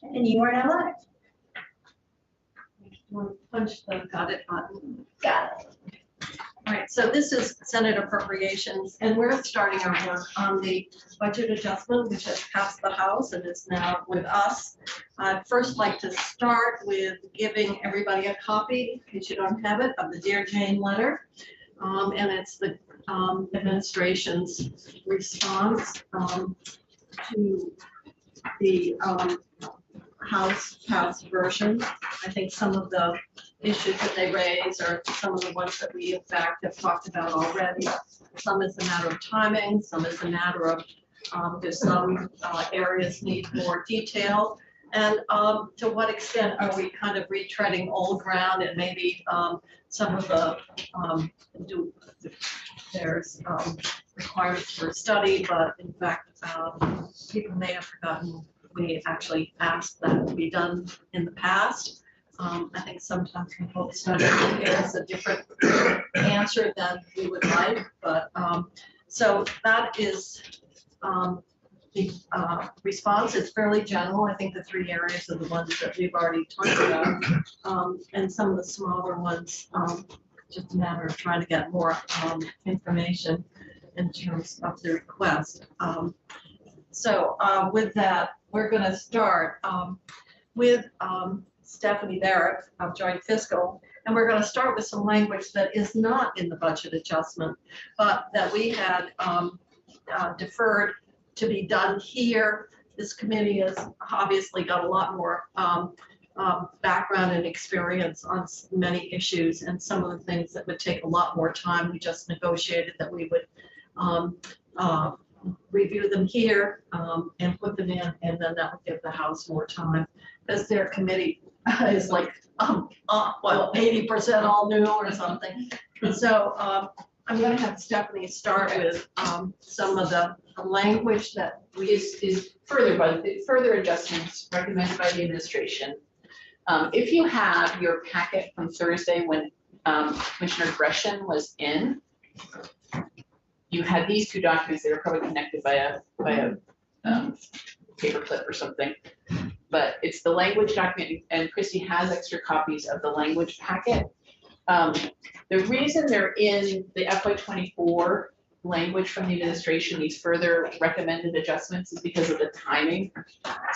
And you are now live. Punch the got it button. Got it. All right, so this is Senate Appropriations, and we're starting our work on the budget adjustment, which has passed the House and is now with us. I'd first like to start with giving everybody a copy, in case you don't have it, of the Dear Jane letter. And it's the administration's response to the House passed version. I think some of the issues that they raise are some of the ones that we in fact have talked about already. Some is a matter of timing, some is a matter of there's some areas need more detail. And to what extent are we kind of retreading old ground, and maybe some of the there's requirements for study, but in fact people may have forgotten we actually asked that to be done in the past. I think sometimes people study is a different answer than we would like, but so that is the response. It's fairly general. I think the three areas are the ones that we've already talked about, and some of the smaller ones, just a matter of trying to get more information in terms of the request. So with that, we're going to start with Stephanie Barrett of Joint Fiscal, and we're going to start with some language that is not in the budget adjustment, but that we had deferred to be done here. This committee has obviously got a lot more background and experience on many issues, and some of the things that would take a lot more time, we just negotiated that we would review them here and put them in, and then that would give the House more time, because their committee is like, well, 80% all new or something. And so I'm going to have Stephanie start with some of the language that is further adjustments recommended by the administration. If you have your packet from Thursday when Commissioner Gresham was in, you had these two documents that are probably connected by a paper clip or something, but it's the language document, and Christy has extra copies of the language packet. The reason they're in the FY24 language from the administration, these further recommended adjustments, is because of the timing.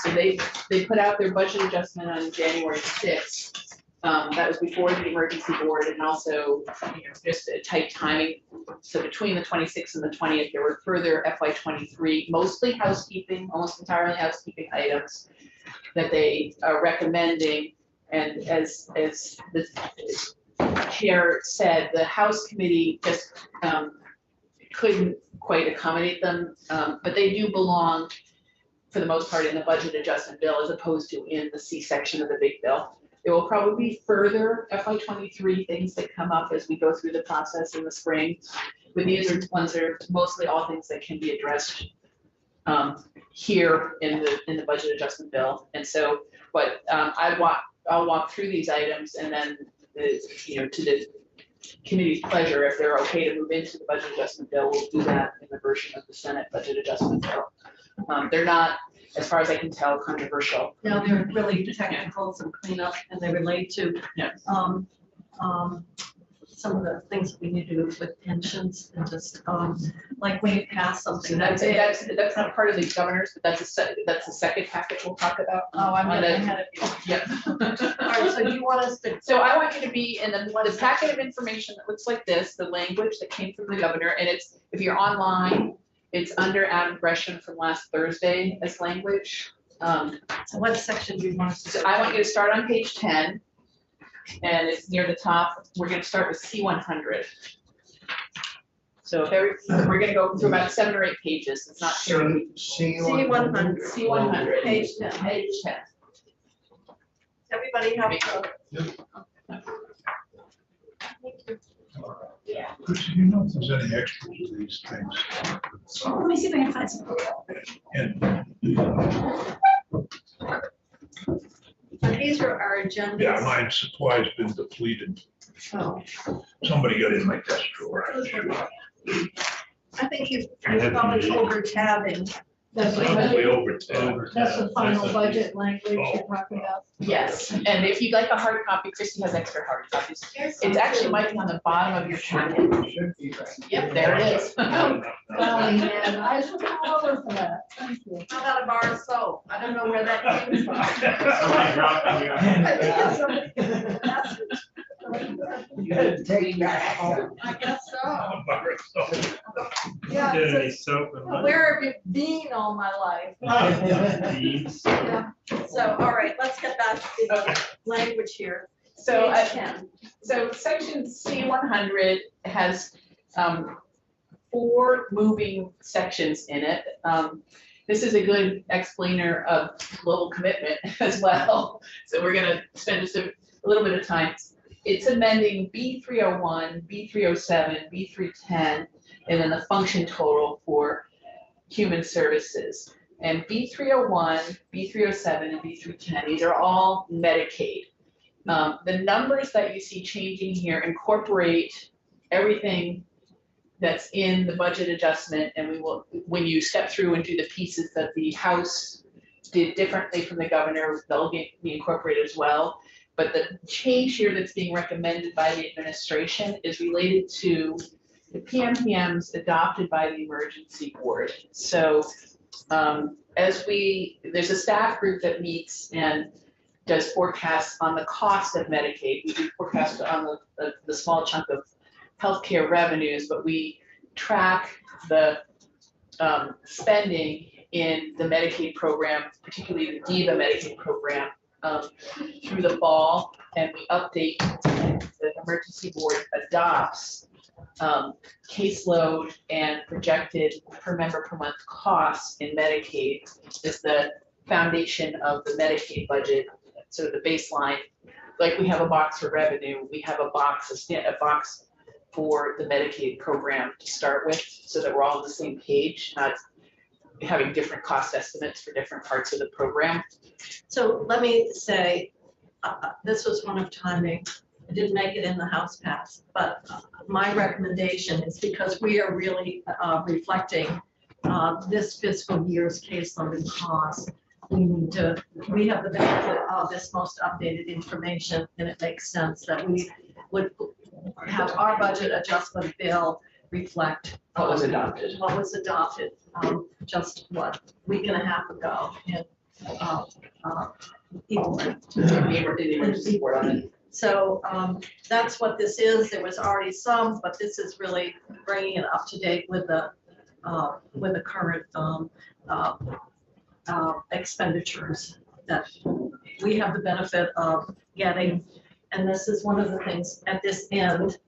So they put out their budget adjustment on January 6th. That was before the emergency board, and also just a tight timing. So between the 26th and the 20th, there were further FY23, mostly housekeeping, almost entirely housekeeping items that they are recommending. And as the chair said, the House committee just couldn't quite accommodate them, but they do belong, for the most part, in the budget adjustment bill as opposed to in the C section of the big bill. There will probably be further FY23 things that come up as we go through the process in the spring, but these are ones that are mostly all things that can be addressed here in the budget adjustment bill. And so, but I'll walk through these items, and then to the committee's pleasure, if they're okay to move into the budget adjustment bill, we'll do that in the version of the Senate budget adjustment bill. They're not, as far as I can tell, controversial. No, they're really technical, some cleanup, and they relate to some of the things that we need to do with pensions, and just like when you pass something. That's not part of the governors, but that's the second packet we'll talk about. Oh, I'm gonna ahead of you. Yeah. All right, so do you want us to? So I want you to be in the packet of information that looks like this, the language that came from the governor, and it's, if you're online, it's under Adam Gresham from last Thursday as language. So what section do you want us to? So I want you to start on page 10, and it's near the top. We're going to start with C100. So if we're going to go through about 7 or 8 pages. It's not sure. C100. C100. Page 10. Page 10. Everybody have Yeah. Chris, do you know if there's any extras of these things? Let me see if I can find some. And, So these are our agendas. yeah, my supply's been depleted. Oh, Somebody got in my desk drawer. I'm sure. I think you've probably over tabbing That's the Probably final- over 10. that's the final budget language you're talking about. Yes, and if you'd like a hard copy, Christy has extra hard copies. It actually might be on the bottom of your packet. Yep, there it is. Golly, man, I was looking all over for that. Thank you. How about a bar of soap? I don't know where that came from. Somebody dropped it here. You gotta take that home. I guess so. Yeah, Dirty so soap and where have you been all my life? beans. Yeah. So, all right, let's get back to the language here. So, Page 10. so section C100 has 4 moving sections in it. This is a good explainer of global commitment as well. So we're gonna spend just a little bit of time. It's amending B301, B307, B310, and then the function total for human services. And B301, B307, and B310, these are all Medicaid. The numbers that you see changing here incorporate everything that's in the budget adjustment, and we will, when you step through and do the pieces that the House did differently from the governor, they'll be incorporated as well. But the change here that's being recommended by the administration is related to the PMPMs adopted by the emergency board. So there's a staff group that meets and does forecasts on the cost of Medicaid. We do forecast on the small chunk of healthcare revenues, but we track the spending in the Medicaid program, particularly the DIVA Medicaid program, through the fall, and we update, the emergency board adopts caseload and projected per member per month costs in Medicaid is the foundation of the Medicaid budget, sort of the baseline. Like we have a box for revenue, we have a box for the Medicaid program to start with, so that we're all on the same page, not having different cost estimates for different parts of the program. So let me say, this was one of timing. I didn't make it in the House pass, but my recommendation is because we are really reflecting this fiscal year's caseload and cost. We have the benefit of this most updated information, and it makes sense that we would have our budget adjustment bill reflect What was adopted. what was adopted just what, week and a half ago in Evelyn. The emergency board on it. So that's what this is. There was already some, but this is really bringing it up to date with the current expenditures that we have the benefit of getting. And this is one of the things at this end.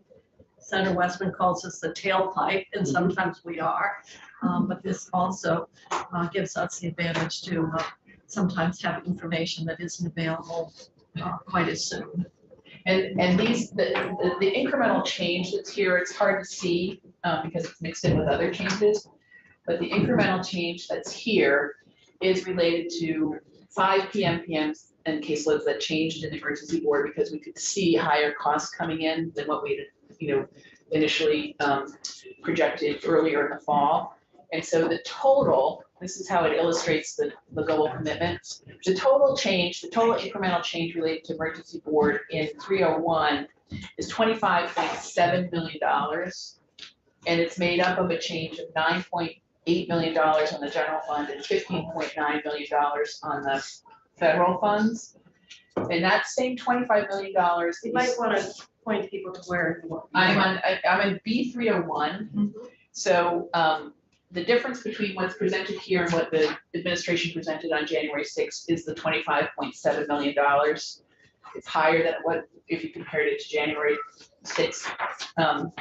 Senator Westman calls us the tailpipe, and sometimes we are. But this also gives us the advantage to sometimes have information that isn't available quite as soon. And these, the incremental change that's here, it's hard to see because it's mixed in with other changes. But the incremental change that's here is related to 5 PMPMs and caseloads that changed in the emergency board because we could see higher costs coming in than what we had, initially projected earlier in the fall. And so the total, this is how it illustrates the global commitment. The total change, the total incremental change related to emergency board in 301 is $25.7 million. And it's made up of a change of $9.8 million on the general fund and $15.9 million on the federal funds. And that same $25 million. You might want to point people to where you want. I'm in B301. Mm-hmm. So the difference between what's presented here and what the administration presented on January 6th is the $25.7 million. It's higher than what if you compared it to January 6th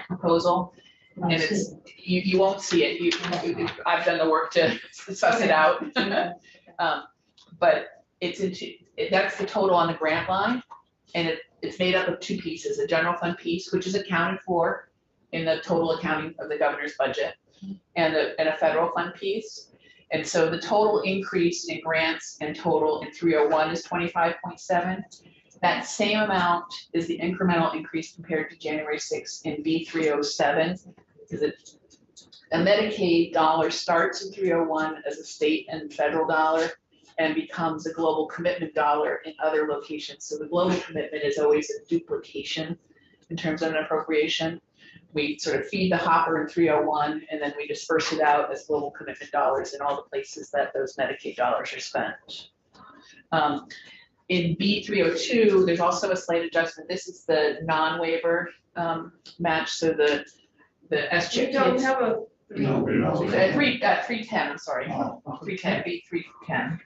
proposal. And it's you won't see it. I've done the work to suss it out. But that's the total on the grant line, and it's made up of 2 pieces: a general fund piece, which is accounted for in the total accounting of the governor's budget, and a federal fund piece. And so the total increase in grants and total in 301 is 25.7. That same amount is the incremental increase compared to January 6th in B307, because a Medicaid dollar starts in 301 as a state and federal dollar and becomes a global commitment dollar in other locations. So the global commitment is always a duplication in terms of an appropriation. We sort of feed the hopper in 301 and then we disperse it out as global commitment dollars in all the places that those Medicaid dollars are spent. In B302, there's also a slight adjustment. This is the non-waiver match. So the S-chip We don't kids. have a. No, we don't. 310, I'm sorry, Oh, 310, B310.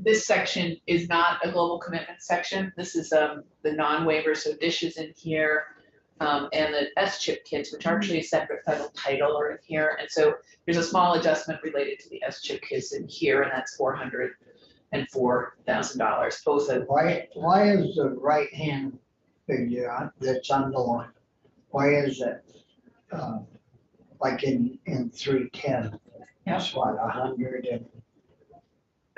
This section is not a global commitment section. This is the non-waiver, so dishes in here, and the S-chip kits, which are actually a separate federal title, are in here. And so there's a small adjustment related to the S-chip kits in here, and that's $404,000. Both of why is the right-hand figure that's underlined, why is it, like in 310? It's what,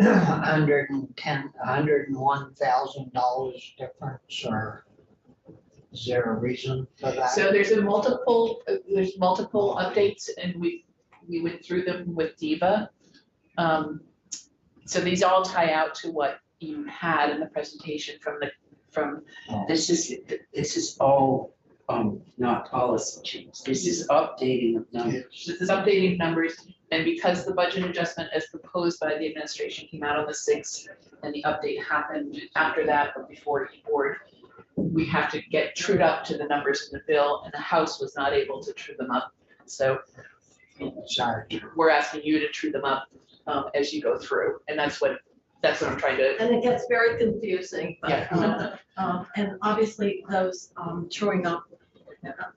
$101,000 difference, or is there a reason for that? So there's multiple updates, and we went through them with Diva. So these all tie out to what you had in the presentation from. This is all, not policy change. This is updating of numbers. This is updating numbers, and because the budget adjustment as proposed by the administration came out on the 6th, and the update happened after that, but before the board, we have to get trued up to the numbers in the bill, and the House was not able to true them up. So Sorry. we're asking you to true them up as you go through, and that's what I'm trying to. And it gets very confusing, but, Yeah. and obviously those truing up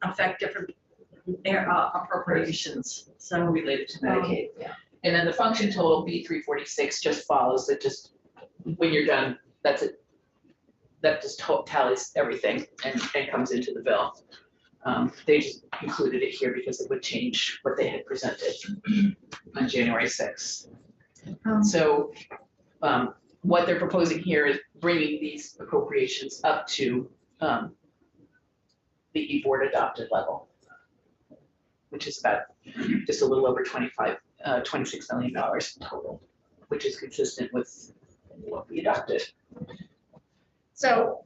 affect different appropriations, so. Related to Medicaid. And then the function total B346 just follows it, just when you're done, that's it. That just tallies everything and comes into the bill. They just included it here because it would change what they had presented on January 6th. So what they're proposing here is bringing these appropriations up to the e-board adopted level, which is about just a little over $26 million total, which is consistent with what we adopted. So,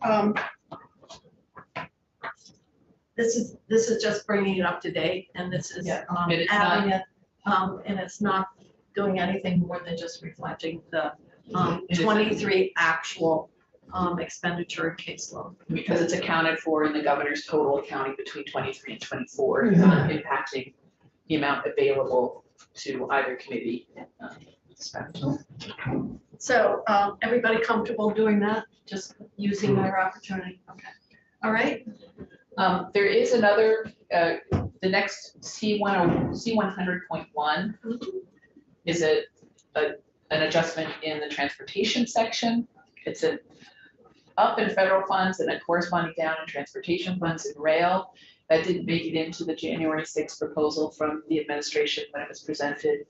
this is just bringing it up to date, and this is Yeah, and it's not- adding it, and it's not doing anything more than just reflecting the 23 actual expenditure caseload. Because it's accounted for in the governor's total accounting between 23 and 24, it's not impacting the amount available to either committee. Spend. So, everybody comfortable doing that, just using their opportunity? Okay. All right. There is another, the next C100.1 is an adjustment in the transportation section. It's an up in federal funds and a corresponding down in transportation funds in rail. That didn't make it into the January 6th proposal from the administration when it was presented.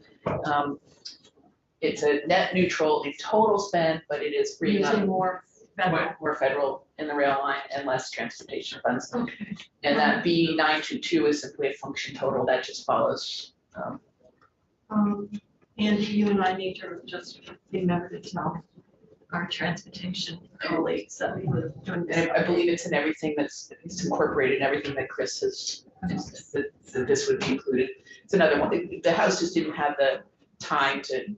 It's a net neutral in total spend, but it is bringing up Using more federal. more federal in the rail line and less transportation funds. Okay. And that B922 is simply a function total that just follows. Andy, you and I need to just remember to tell our transportation colleagues that we were doing this. And I believe it's in everything it's incorporated in everything that Chris has, that this would be included. It's another one, the House just didn't have the time to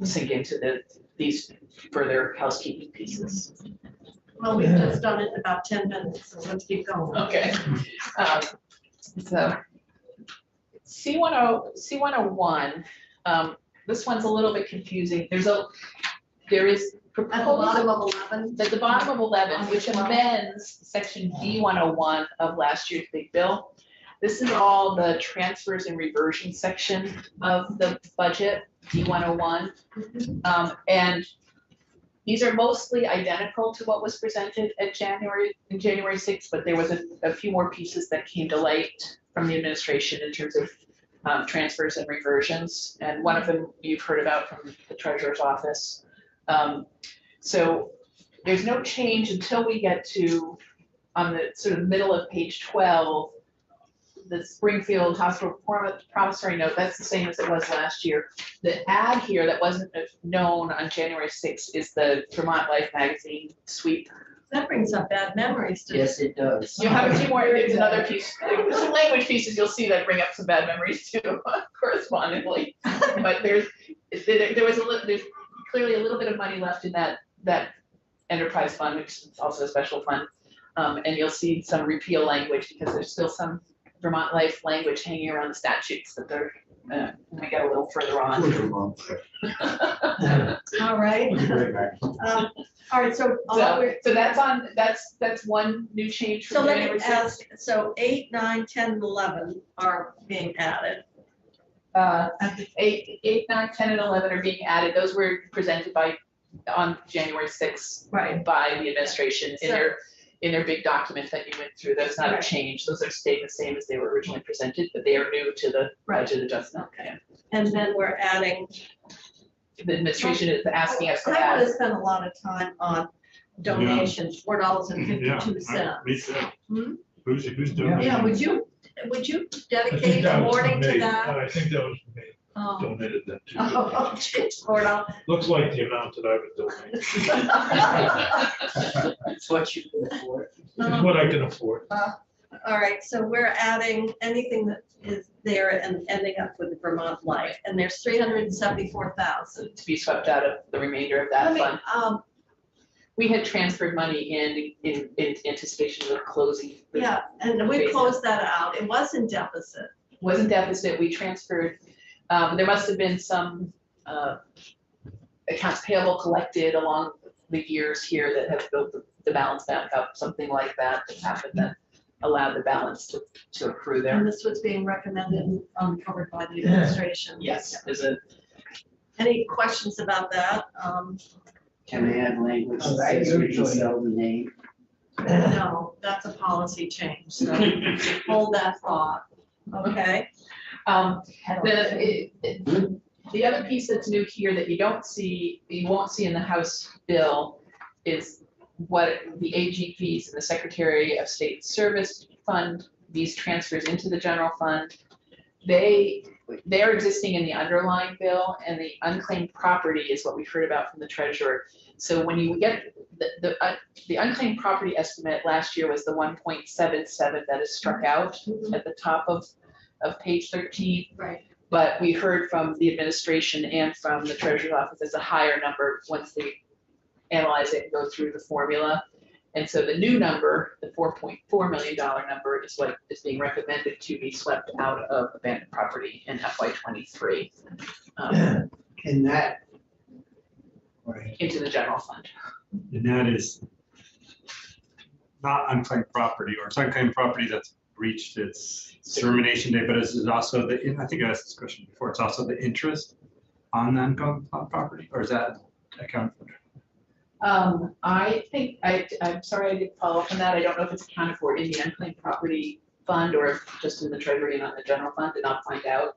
sink into these further housekeeping pieces. Well, we've just done it in about 10 minutes, so let's keep going. Okay. So C101, this one's a little bit confusing. There is At the proposed bottom of 11. at the bottom of 11, which amends section D101 of last year's big bill. This is all the transfers and reversion section of the budget, D101. And these are mostly identical to what was presented at January 6th, but there was a few more pieces that came to light from the administration in terms of transfers and reversions. And one of them you've heard about from the treasurer's office. So there's no change until we get to, on the sort of middle of page 12, the Springfield Hospital promissory note, that's the same as it was last year. The ad here that wasn't known on January 6th is the Vermont Life magazine sweep. That brings up bad memories to Yes, it does. You have a few more, there's another piece, there's some language pieces you'll see that bring up some bad memories too, correspondingly. But there was there's clearly a little bit of money left in that enterprise fund, which is also a special fund. And you'll see some repeal language because there's still some Vermont Life language hanging around the statutes that they're, when we get a little further on. All right. All right, so. So that's one new change So from let January me 6th. ask, so 8, 9, 10, and 11 are being added. 8, 9, 10, and 11 are being added. Those were presented on January 6th Right. by the administration in their big document that you went through. That's not a Right. change. Those are staying the same as they were originally presented, but they are new to the budget adjustment. Okay. And then we're adding. The administration is asking us to I would add. have spent a lot of time on donations, $4.52. Me too. Hmm? Who's doing it? Yeah, would you I think dedicate a that was morning to me. that? I think that was me. Oh, Donated that oh, to geez, $4. Looks like the amount that I would donate. That's what you can afford. It's what I can afford. All right, so we're adding anything that is there and ending up with Vermont Life, and there's 374,000. To be swept out of the remainder of that fund. We had transferred money in anticipation of closing. Yeah, and we closed that out. It was in deficit. Wasn't deficit, we transferred, there must have been some accounts payable collected along the years here that have built the balance back up, something like that happened that allowed the balance to accrue And there. this was being recommended, covered by the administration. Yes, Any questions about that? Can I add language Oh, that that says we can usually- sell the name? No, that's a policy change, so hold that thought, okay? The other piece that's new here that you won't see in the House bill is what the AG fees and the Secretary of State Service Fund, these transfers into the general fund. They're existing in the underlying bill, and the unclaimed property is what we've heard about from the treasurer. So when you get the unclaimed property estimate last year was the 1.77 that is struck out at the top of page 13. Right. But we heard from the administration and from the treasurer's office it's a higher number once they analyze it and go through the formula. And so the new number, the $4.4 million number, is what is being recommended to be swept out of abandoned property in FY23 Can that? Right. into the general fund. And that is not unclaimed property, or it's unclaimed property that's reached its termination date, but this is also I think I asked this question before, it's also the interest on the unclaimed property, or is that accounted for? I think, I'm sorry I didn't follow up on that. I don't know if it's accounted for in the unclaimed property fund or if just in the treasury and on the general fund, did not find out.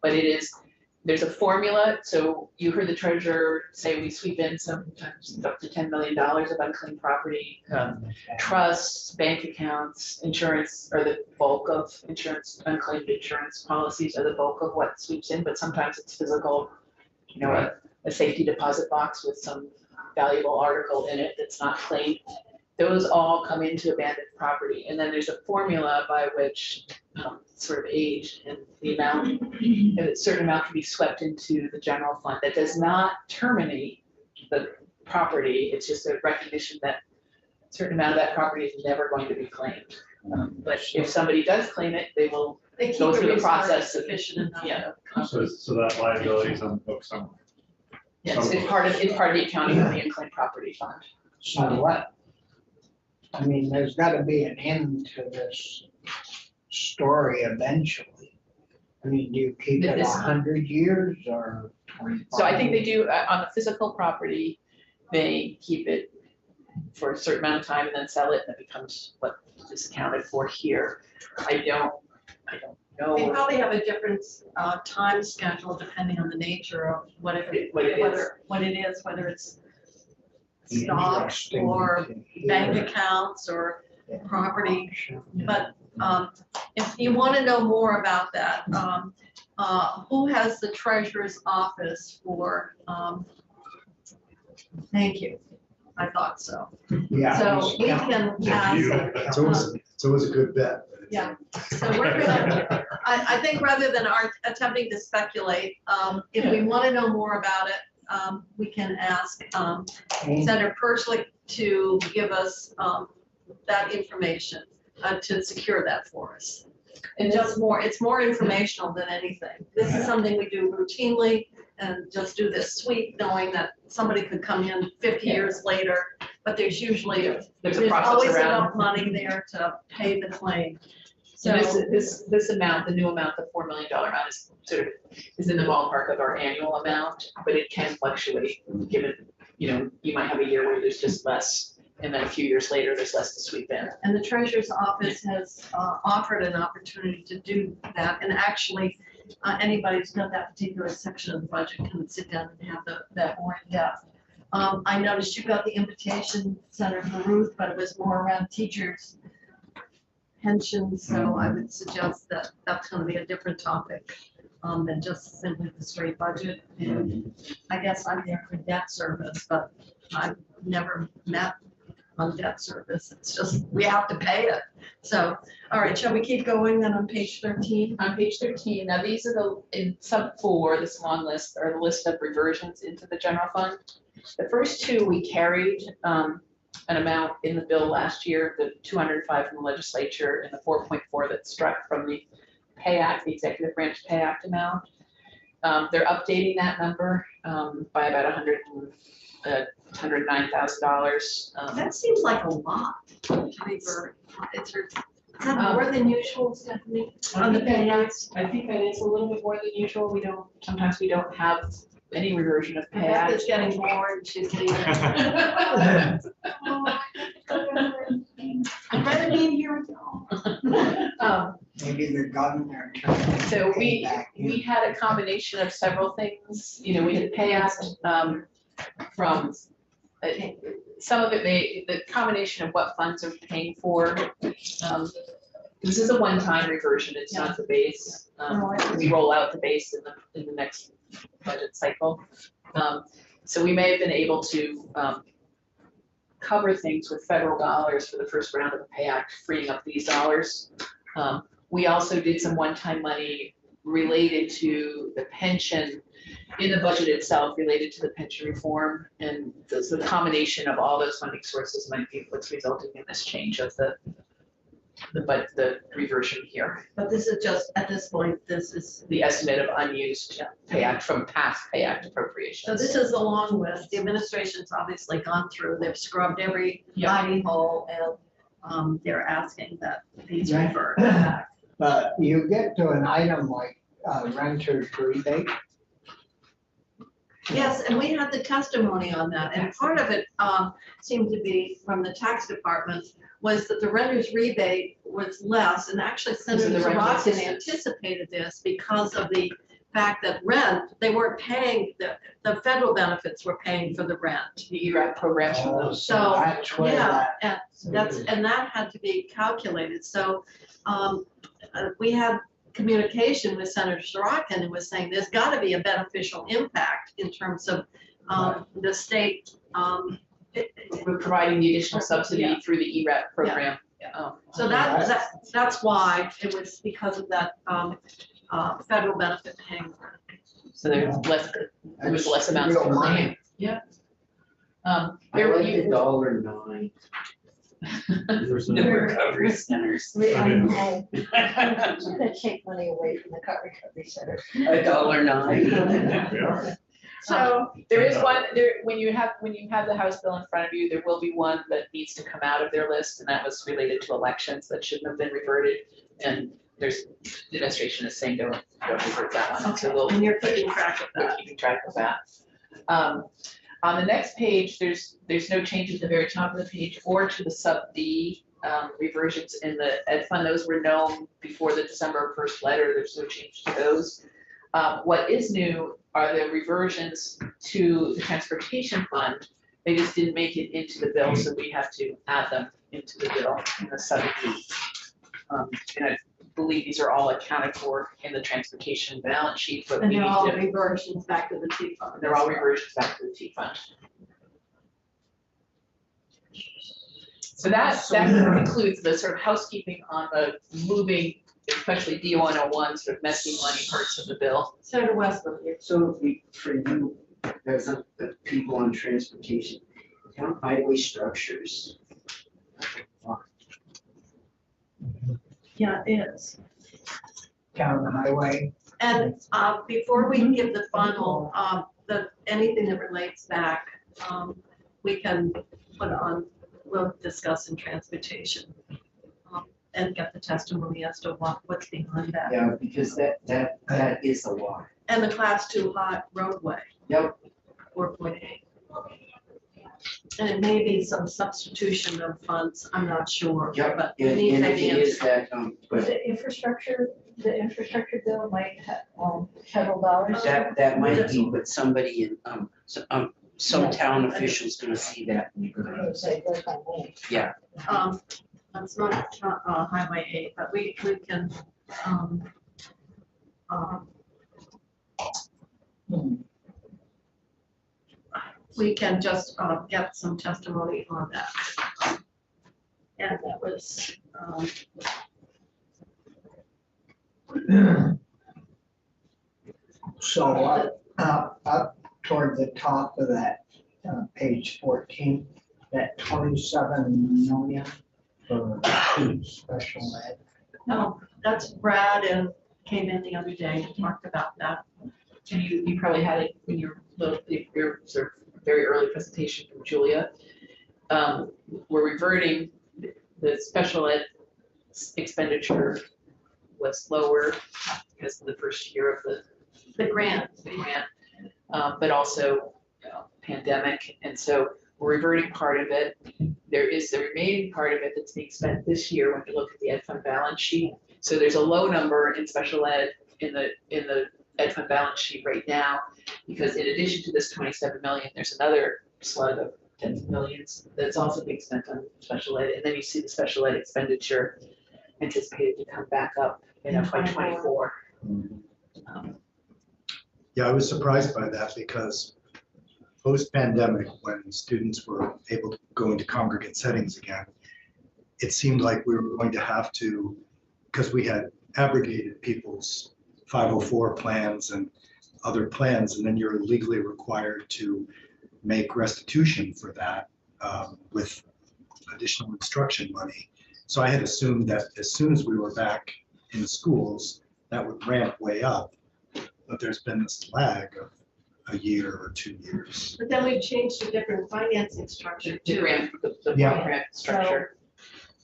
But there's a formula. So you heard the treasurer say we sweep in sometimes up to $10 million of unclaimed property. Trusts, bank accounts, insurance are the bulk of insurance, unclaimed insurance policies are the bulk of what sweeps in, but sometimes it's physical, a safety deposit box with some valuable article in it that's not claimed. Those all come into abandoned property. And then there's a formula by which sort of age and the amount, and a certain amount can be swept into the general fund. That does not terminate the property. It's just a recognition that a certain amount of that property is never going to be claimed. But if somebody does claim it, they will They keep go a through the reserve process of, sufficient enough. yeah. So that liability is on the books somewhere. Yes, it's part of the accounting of the unclaimed property fund. So what? I mean, there's gotta be an end to this story eventually. I mean, do you keep it 100 years or 25? So I think they do, on the physical property, they keep it for a certain amount of time and then sell it, and it becomes what is accounted for here. I don't They know probably have a different time schedule depending on the nature of whatever, what it is. whether it's stocks or bank accounts or property. But If you want to know more about that, who has the treasurer's office for, thank you, I thought so. Yeah. So we can ask. It's always a good bet. Yeah, so we're gonna, I think rather than our attempting to speculate, if we want to know more about it, we can ask Senator Perchlik to give us that information, to secure that for us. And just more, it's more informational than anything. This is something we do routinely and just do this sweep, knowing that somebody could come in 50 years later, but there's usually, There's a there's process always around. enough money there to pay the claim. So So, this amount, the new amount, the $4 million amount is sort of, is in the ballpark of our annual amount, but it can fluctuate given, you might have a year where there's just less, and then a few years later, there's less to sweep in. and the treasurer's office has offered an opportunity to do that, and actually, anybody who's got that particular section of the budget can sit down and have that more in depth. I noticed you got the invitation, Senator Ruth, but it was more around teachers' pensions, so I would suggest that that's gonna be a different topic than just simply the straight budget. And I guess I'm there for debt service, but I've never met on debt service. It's just, we have to pay it. So, all right, shall we keep going then on page 13? On page 13, now these are in sub 4, this long list, are the list of reversions into the general fund. The first two, we carried an amount in the bill last year, the 205 from the legislature and the 4.4 that struck from the Pay Act, the executive branch Pay Act amount. They're updating that number by about $109,000. That seems like a lot to revert. Is that more than usual, Stephanie? On the Pay Act? I think that is a little bit more than usual. Sometimes we don't have any reversion of Pay Act. Rebecca's getting more and she's leaving. I'd rather be in here with y'all. Maybe the governor. turned the So pay back in. we had a combination of several things, we had the Pay Act from, some of it the combination of what funds are paying for. This is a one-time reversion, it's not the base. We roll out the base in the next budget cycle. So we may have been able to cover things with federal dollars for the first round of the Pay Act, freeing up these dollars. We also did some one-time money related to the pension in the budget itself, related to the pension reform. And the combination of all those funding sources might be what's resulting in this change of the reversion here. But this is just, at this point, this is, The estimate of unused Pay Act from past Pay Act appropriations. so this is a long list. The administration's obviously gone through, they've scrubbed every hiding hole, and they're asking that these revert back. But you get to an item like renter's rebate. Yes, and we had the testimony on that, and part of it seemed to be from the tax department was that the renter's rebate was less, and actually Senator the rental Sorokin assistance. anticipated this because of the fact that rent, they weren't paying, the federal benefits were paying for the rent. The ERAP programs from Oh, those. So, that's where Yeah, that. and that had to be calculated, so we had communication with Senator Sorokin, who was saying there's gotta be a beneficial impact in terms of the state. We're providing the additional subsidy Yeah. through the ERAP program. So that's why it was because of that federal benefit paying. So there's less, there was less amounts Real to money. claim. Yeah. I There were like the $1.09. The recovery centers. I'm gonna take money away from the cut recovery center. $1.09. So there is one, when you have the House bill in front of you, there will be one that needs to come out of their list, and that was related to elections that shouldn't have been reverted. And the administration is saying don't revert that one, so we'll. And you're keeping track of We're that. keeping track of that. On the next page, there's no change at the very top of the page or to the sub D reversions in the ed fund. Those were known before the December 1st letter. There's no change to those. What is new are the reversions to the transportation fund. They just didn't make it into the bill, so we have to add them into the bill in the sub D. And I believe these are all accounted for in the transportation balance sheet, but we And need they're all to, reversions back to the T fund. they're all reversions back to the T fund. So that concludes the sort of housekeeping on the moving, especially D 101, sort of messy money parts of the bill. Senator Westbrook, So for you, as the people on transportation, town highway structures. yeah, it is. Down the highway. And before we give the final, anything that relates back, we can put on, we'll discuss in transportation. And get the testimony as to what's behind that. Yeah, because that is a lot. And the class 2 hot roadway. Yep. 4.8. And it may be some substitution of funds, I'm not sure, Yep, but we and need and an if it is answer. that, but The infrastructure bill might have, federal dollars. that might be, but somebody in, some town official's gonna see that. and you're I gonna- would say, goes by name. Yeah, It's not Highway 8, but we can, we can just get some testimony on that. And that was, So up toward the top of that, page 14, that 27 million for special ed. no, that's Brad and came in the other day and talked about that. And you probably had it in your sort of very early presentation from Julia. We're reverting, the special ed expenditure was lower because of the first year of The grant, the grant, but also pandemic. And so we're reverting part of it. There is the remaining part of it that's being spent this year when you look at the ed fund balance sheet. So there's a low number in special ed in the ed fund balance sheet right now, because in addition to this 27 million, there's another slug of tens of millions that's also being spent on special ed. And then you see the special ed expenditure anticipated to come back up in FY '24. Yeah, I was surprised by that because post-pandemic, when students were able to go into congregate settings again, it seemed like we were going to have to, because we had abrogated people's 504 plans and other plans, and then you're legally required to make restitution for that with additional instruction money. So I had assumed that as soon as we were back in schools, that would ramp way up. But there's been this lag of a year or 2 years. but then we've changed to different financing structure The too. grant, the Yeah. grant structure.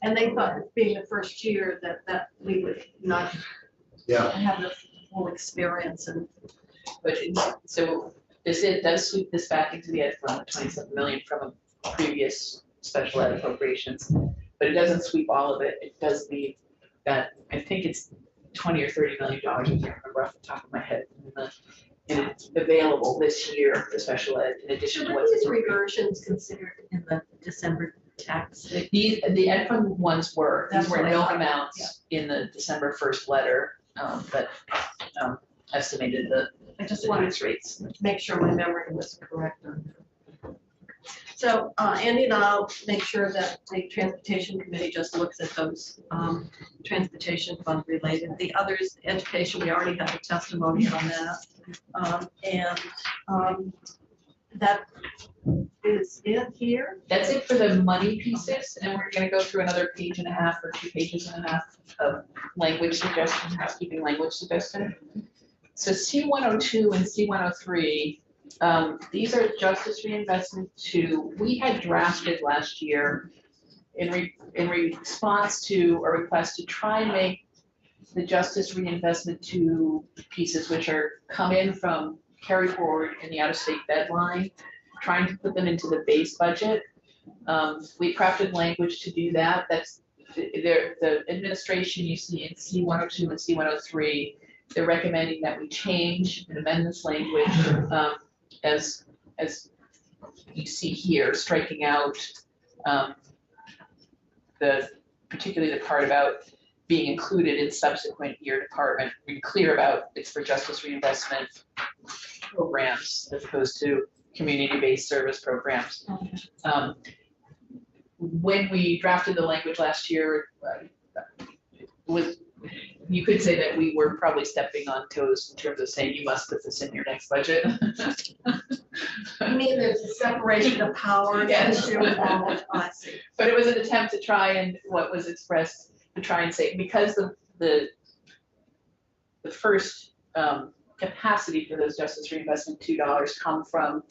And they thought being the first year that we would not Yeah, have the full experience and But so it does sweep this back into the ed fund, 27 million from a previous special ed appropriations. But it doesn't sweep all of it. It does leave that, I think it's 20 or 30 million dollars, I can't remember off the top of my head. And it's available this year for special ed in addition should to we what's. these reversions considered in the December tax? The ed fund ones were, these That's were what I known thought, amounts in the December 1st letter that estimated the I just wanted tax rates. to make sure my memory was correct on that. So Andy and I'll make sure that the transportation committee just looks at those transportation fund related. The others, education, we already have a testimony on that. That is it here. That's it for the money pieces, and we're gonna go through another page and a half or 2 pages and a half of language suggestion, housekeeping language suggestion. So C102 and C103, these are justice reinvestment 2. We had drafted last year in response to a request to try and make the justice reinvestment 2 pieces, which are come in from carry forward in the out-of-state bed line, trying to put them into the base budget. We crafted language to do that. That's the administration you see in C102 and C103. They're recommending that we change and amend this language as you see here, striking out particularly the part about being included in subsequent year department, be clear about it's for justice reinvestment programs as opposed to community-based service programs. When we drafted the language last year, you could say that we were probably stepping on toes in terms of saying you must put this in your next budget. I mean, there's a separation of powers Yes. issue with that. I see. But it was an attempt to try and, what was expressed, to try and say, because the first capacity for those justice reinvestment $2 come from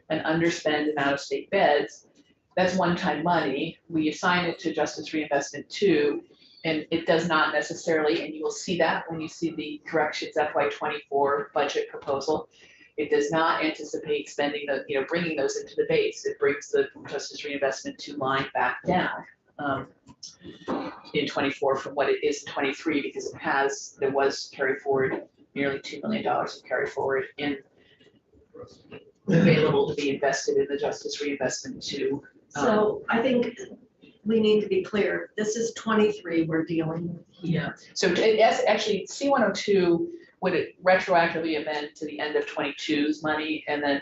an underspend in out-of-state beds, that's one-time money. We assign it to justice reinvestment 2, and it does not necessarily, and you will see that when you see the corrections FY24 budget proposal, it does not anticipate spending the, bringing those into the base. It brings the justice reinvestment 2 line back down in 24 from what it is in 23, because there was carry forward, nearly $2 million of carry forward in available to be invested in the justice reinvestment 2. So I think we need to be clear, this is 23 we're dealing with here. So actually, C-102 would retroactively amend to the end of 22's money, and then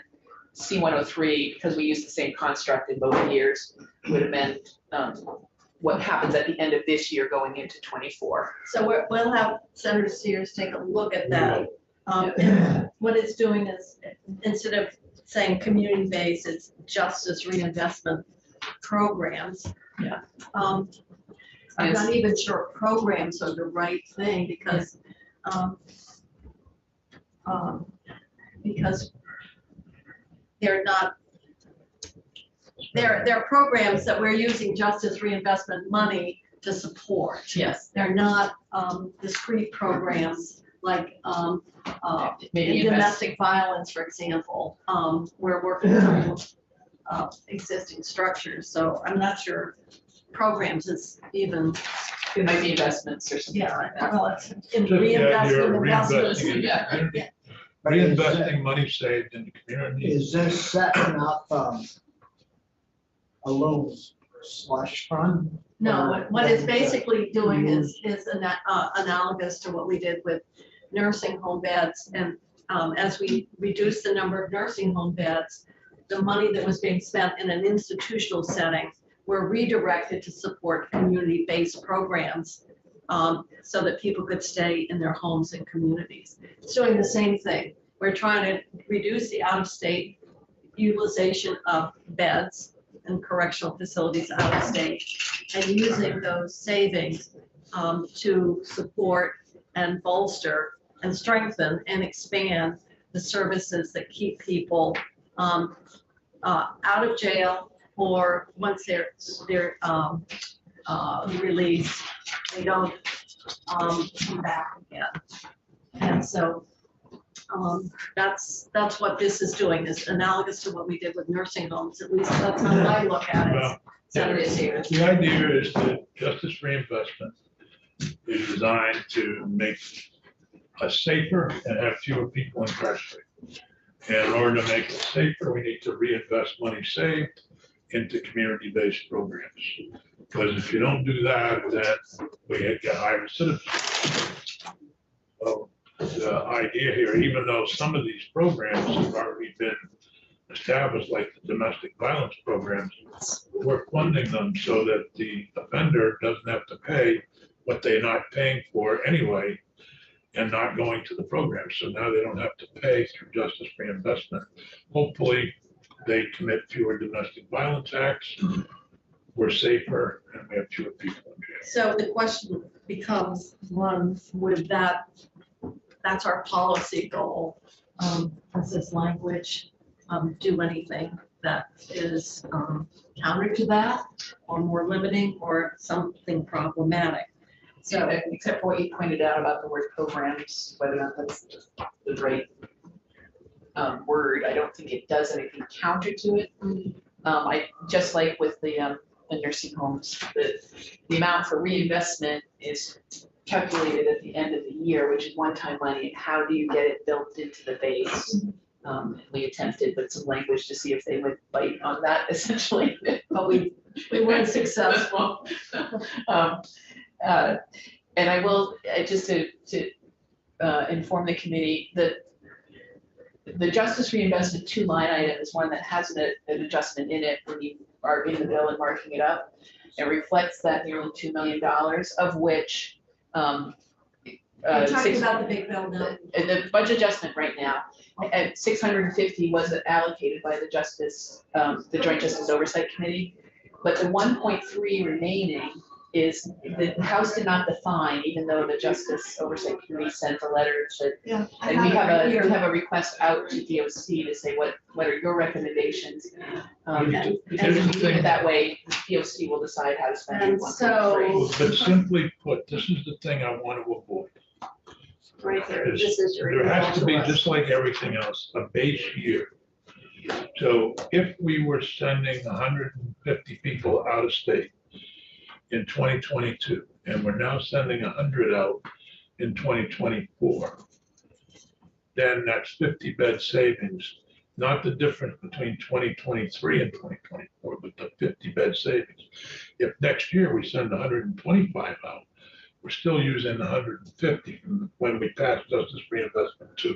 C-103, because we use the same construct in both years, would amend what happens at the end of this year going into 24. So we'll have Senator Sears take a look at that. And what it's doing is, instead of saying community-based, it's justice reinvestment programs. Yeah. I'm not even sure programs are the right thing because they're not, they're programs that we're using justice reinvestment money to support. Yes. They're not discrete programs like Maybe in domestic violence, for example. We're working on existing structures, so I'm not sure programs is even, It might be investments or something. yeah, well, it's in Just the idea of reinvestment investments. reinvesting in the Yeah. community, But is reinvesting money saved in the community. Is this setting up a little slush fund? No, what it's basically doing is analogous to what we did with nursing home beds. And as we reduce the number of nursing home beds, the money that was being spent in an institutional setting were redirected to support community-based programs so that people could stay in their homes and communities. It's doing the same thing. We're trying to reduce the out-of-state utilization of beds and correctional facilities out of state, and using those savings to support and bolster and strengthen and expand the services that keep people out of jail, or once they're released, they don't come back again. And so that's what this is doing, is analogous to what we did with nursing homes. At least that's how I look at it. Well, Senator Sears. The idea is that justice reinvestment is designed to make us safer and have fewer people incarcerated. And in order to make it safer, we need to reinvest money saved into community-based programs. Because if you don't do that, then we get high recidivism. So the idea here, even though some of these programs have already been established, like the domestic violence programs, we're funding them so that the offender doesn't have to pay what they're not paying for anyway and not going to the program. So now they don't have to pay through justice reinvestment. Hopefully, they commit fewer domestic violence acts, we're safer, and we have fewer people in jail. So the question becomes, one, would that's our policy goal. Does this language do anything that is counter to that, or more limiting, or something problematic? So except for what you pointed out about the word programs, whether or not that's the right word, I don't think it does anything counter to it. I just like with the nursing homes, the amount for reinvestment is calculated at the end of the year, which is one-time money. And how do you get it built into the base? We attempted with some language to see if they would bite on that essentially, but we weren't successful. And I will, just to inform the committee, that the Justice Reinvestment 2 line item is one that has an adjustment in it when you are in the bill and marking it up. It reflects that nearly $2 million, of which We're talking about the big bill now. the budget adjustment right now, at 650 was allocated by the the Joint Justice Oversight Committee. But the 1.3 remaining is, the House did not define, even though the Justice Oversight Committee sent a letter to, Yeah. and we have a request out to DOC to say, what are your recommendations? And Here's the leave thing. it that way, the DOC will decide how to spend it. And so- But simply put, this is the thing I want to avoid. Right there, Is this is your. There has to be, email us. just like everything else, a base year. So if we were sending 150 people out of state in 2022, and we're now sending 100 out in 2024, then that's 50 bed savings, not the difference between 2023 and 2024, but the 50 bed savings. If next year we send 125 out, we're still using 150 from when we passed Justice Reinvestment 2.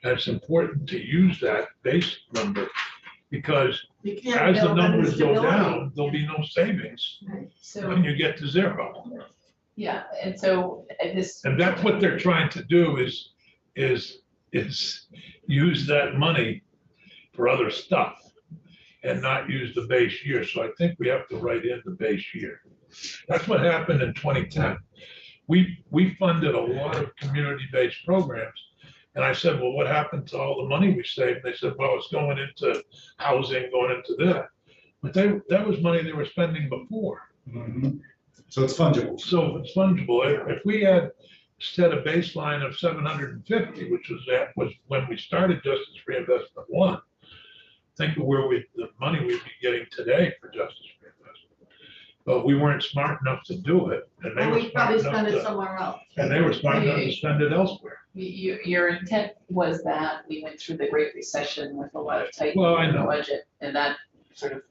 And it's important to use that base number, because You can't as the build any numbers go stability. down, there'll be no savings So, when you get to zero. yeah, and so this. And that's what they're trying to do is use that money for other stuff and not use the base year. So I think we have to write in the base year. That's what happened in 2010. We funded a lot of community-based programs. And I said, well, what happened to all the money we saved? They said, well, it's going into housing, going into that. But that was money they were spending before. Mhm. So it's fungible. So it's fungible. If we had set a baseline of 750, which was when we started Justice Reinvestment 1, think of where the money we'd be getting today for Justice Reinvestment. But we weren't smart enough to do it, and they Well, were we probably smart spend enough it somewhere else. and they were smart enough to spend it elsewhere. Your intent was that we went through the Great Recession with a lot of tightening Well, I in the know. budget, and that sort of.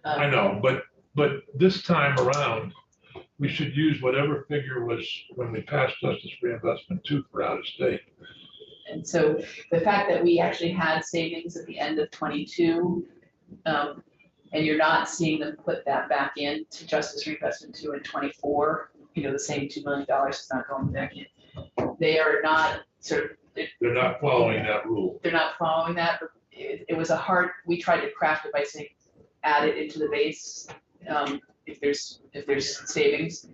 I know, but this time around, we should use whatever figure was when we passed Justice Reinvestment 2 for out of state. And so the fact that we actually had savings at the end of 22, and you're not seeing them put that back into Justice Reinvestment 2 in 24, the same $2 million is not going back in. They are not They're not following that rule. they're not following that, but it was we tried to craft it by saying, add it into the base, if there's savings.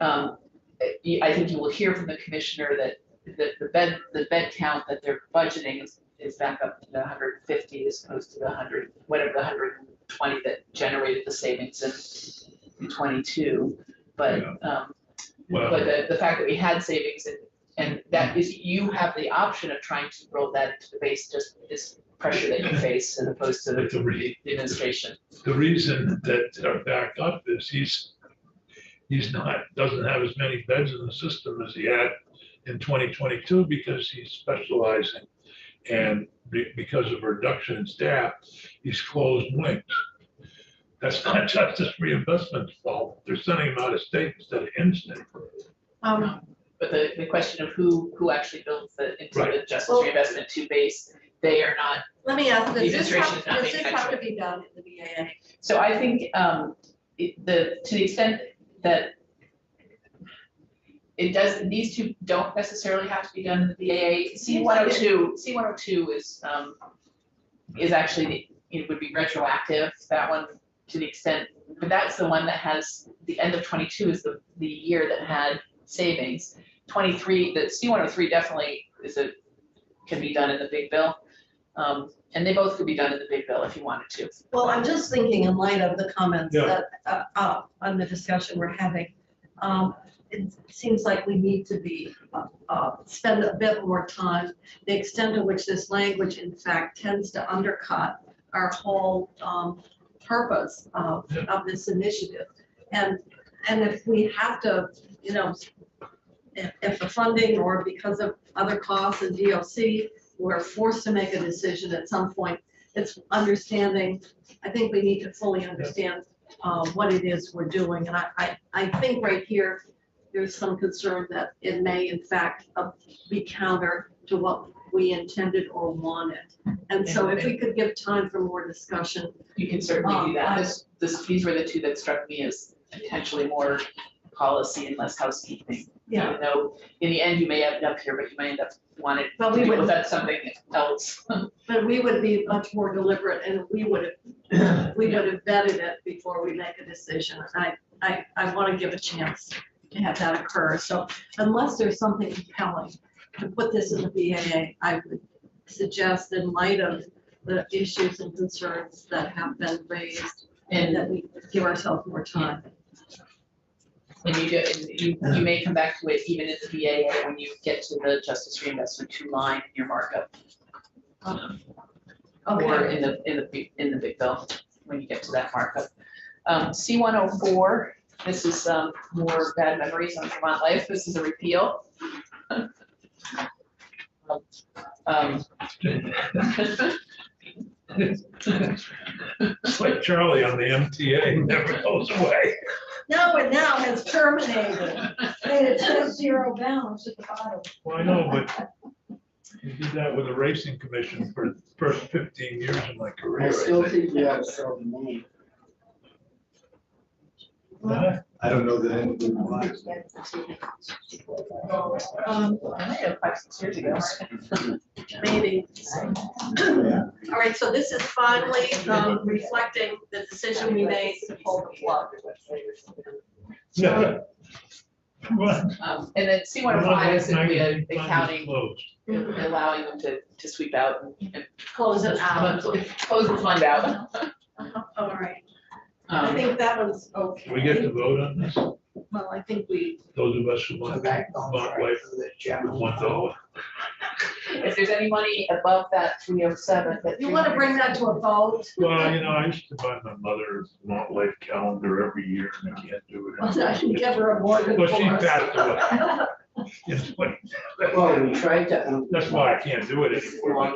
I think you will hear from the commissioner that the bed count that they're budgeting is back up to the 150 as opposed to the 100, whatever the 120 that generated the savings in 22. But, Well, but the fact that we had savings and that is, you have the option of trying to roll that into the base, just this pressure that you face as opposed to but the administration. the reason that they're back up is doesn't have as many beds in the system as he had in 2022 because he's specializing. And because of a reduction in staff, he's closed wings. That's not Justice Reinvestment's fault. They're sending him out of state instead of in state. But the question of who actually builds into Right. the Justice Well- Reinvestment 2 base, they are not. Let me ask, The does this administration have, is not does this have to manufacturing. be done in the BAA? So I think to the extent that these two don't necessarily have to be done in the BAA. C102 is actually, it would be retroactive, that one to the extent, but that's the one that has, the end of 22 is the year that had savings. 23, the C103 definitely can be done in the big bill. And they both could be done in the big bill if you wanted to. Well, I'm just thinking in light of the comments Yeah. that, on the discussion we're having, it seems like we need to spend a bit more time. The extent to which this language, in fact, tends to undercut our whole purpose of this initiative. And if we have to, if the funding or because of other costs in DOC, we're forced to make a decision at some point, it's understanding, I think we need to fully understand what it is we're doing. And I think right here, there's some concern that it may in fact be counter to what we intended or wanted. And so if we could give time for more discussion. You can certainly do that. These were the two that struck me as potentially more policy and less housekeeping. Yeah. Even though in the end you may end up here, but you may end up wanting But to we deal would- with that something else. But we would be much more deliberate and we would have vetted it before we make a decision. And I want to give a chance to have that occur. So unless there's something compelling to put this in the BAA, I would suggest in light of the issues and concerns that have been raised and that we give ourselves more time. And you may come back to it even in the BAA when you get to the Justice Reinvestment 2 line in your markup. Or Okay, in the big bill, when you get to that markup. C-104, this is more bad memories on Vermont Life. This is a repeal. It's like Charlie on the MTA, never goes away. no, it now has terminated. And it says zero balance at the bottom. Well, I know, but you did that with the racing commission for the first 15 years of my career. I still think. think we ought to sell the name. I don't know that anybody wants. I might have 5-6 years ago. Maybe. All right, so this is finally reflecting the decision we made to pull the plug. Yeah. What? And then C-105 is simply Finally accounting, closed. allowing them to sweep out and Close it out. close the fund out. All right, I think that one's okay. Do we get to vote on this? Well, I think we, Those of us who want to not wait $1. If there's any money above that 307, that. you want to bring that to a vote? Well, you know, I used to buy my mother a Mont Life calendar every year and I can't do it. I can give her a mortgage. Well, she for us. passed away. It's like- Well, we tried to. That's why I can't do it anymore.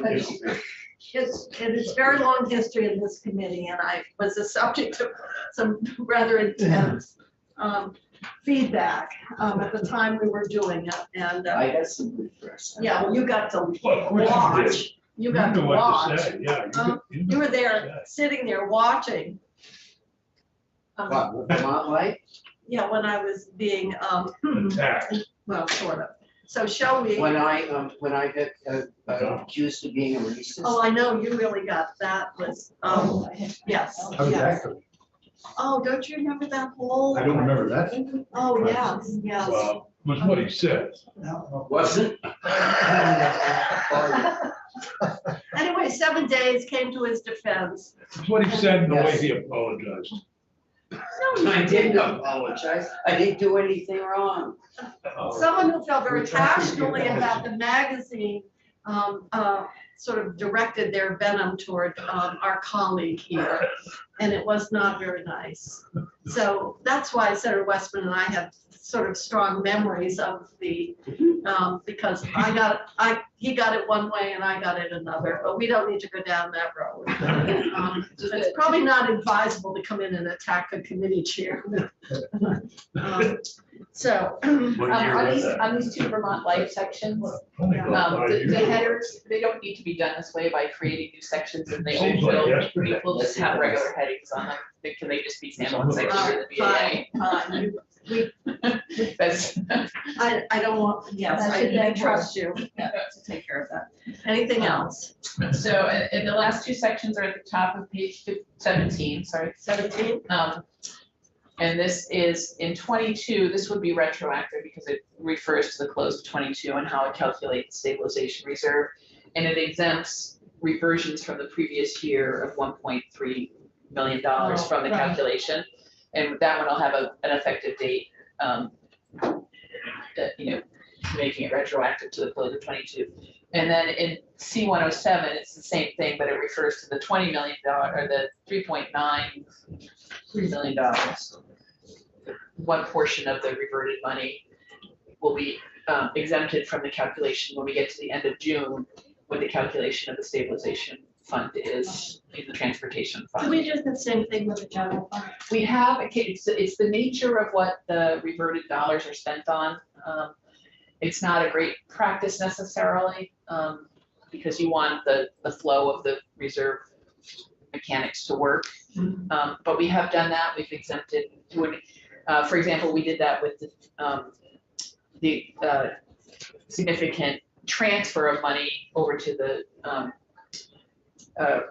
It's very long history in this committee, and I was the subject of some rather intense feedback at the time we were doing it, and I got some good press. yeah, well, you got to Well, of course you did. watch. You got to knew what watch. say, Yeah. You were there, sitting there watching. What, Vermont Life? Yeah, when I was being, Attacked. well, sort of. So shall we? When I got accused of being a racist. Oh, I know, you really got, that was, yes, How was yes. that? Oh, don't you remember that whole? I don't remember that. Oh, yes, yes. Well, was what he said. Wasn't? Anyway, 7 days came to his defense. It's what he said and the way he apologized. No, I didn't apologize. I didn't do anything wrong. someone who felt very We're trying to get passionately that. about the magazine, sort of directed their venom toward, our colleague here. And it was not very nice. So that's why Senator Westman and I have sort of strong memories of the, because he got it one way and I got it another, but we don't need to go down that road. It's probably not advisable to come in and attack a committee chair. So, What year On was these, that? on these 2 Vermont Life sections, Only about 5 the years. headers, they don't need to be done this way by creating new sections and they Seems like will, yesterday. we'll just have regular headings on them. Can they just be sample sections in the BAA? fine. That's, I don't want, yes, I trust you to take care of that. Anything else? so, and the last 2 sections are at the top of page 17, sorry. 17? And this is in 22, this would be retroactive because it refers to the close of 22 and how it calculates stabilization reserve. And it exempts reversions from the previous year of $1.3 million from the right. calculation. And that one will have an effective date, that, making it retroactive to the close of 22. And then in C-107, it's the same thing, but it refers to the $20 million or the $3.93 million. One portion of the reverted money will be exempted from the calculation when we get to the end of June with the calculation of the stabilization fund is in the transportation Do fund. we do the same thing with the general fund? We have, it's the nature of what the reverted dollars are spent on. It's not a great practice necessarily, because you want the flow of the reserve mechanics to work. But we have done that, we've exempted, for example, we did that with the significant transfer of money over to the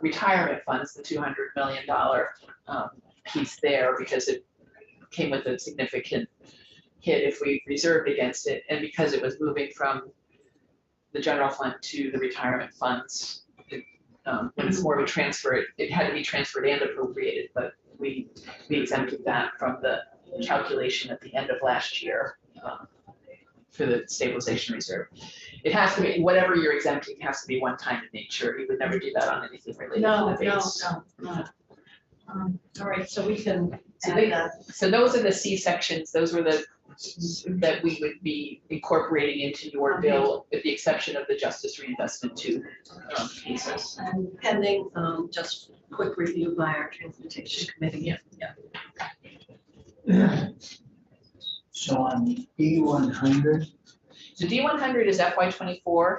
retirement funds, the $200 million piece there, because it came with a significant hit if we reserved against it, and because it was moving from the general fund to the retirement funds. When it's more of a transfer, it had to be transferred and appropriated, but we exempted that from the calculation at the end of last year for the stabilization reserve. It has to be, whatever you're exempting has to be one time in nature. You would never do that on anything related to the base. No. All right, so we can So add that. So those are the C sections, those were the, that we would be incorporating into your bill, with the exception of the Justice Reinvestment Two pieces. And pending, just quick review by our transportation committee. Yeah. So on D100, So D100 is FY24,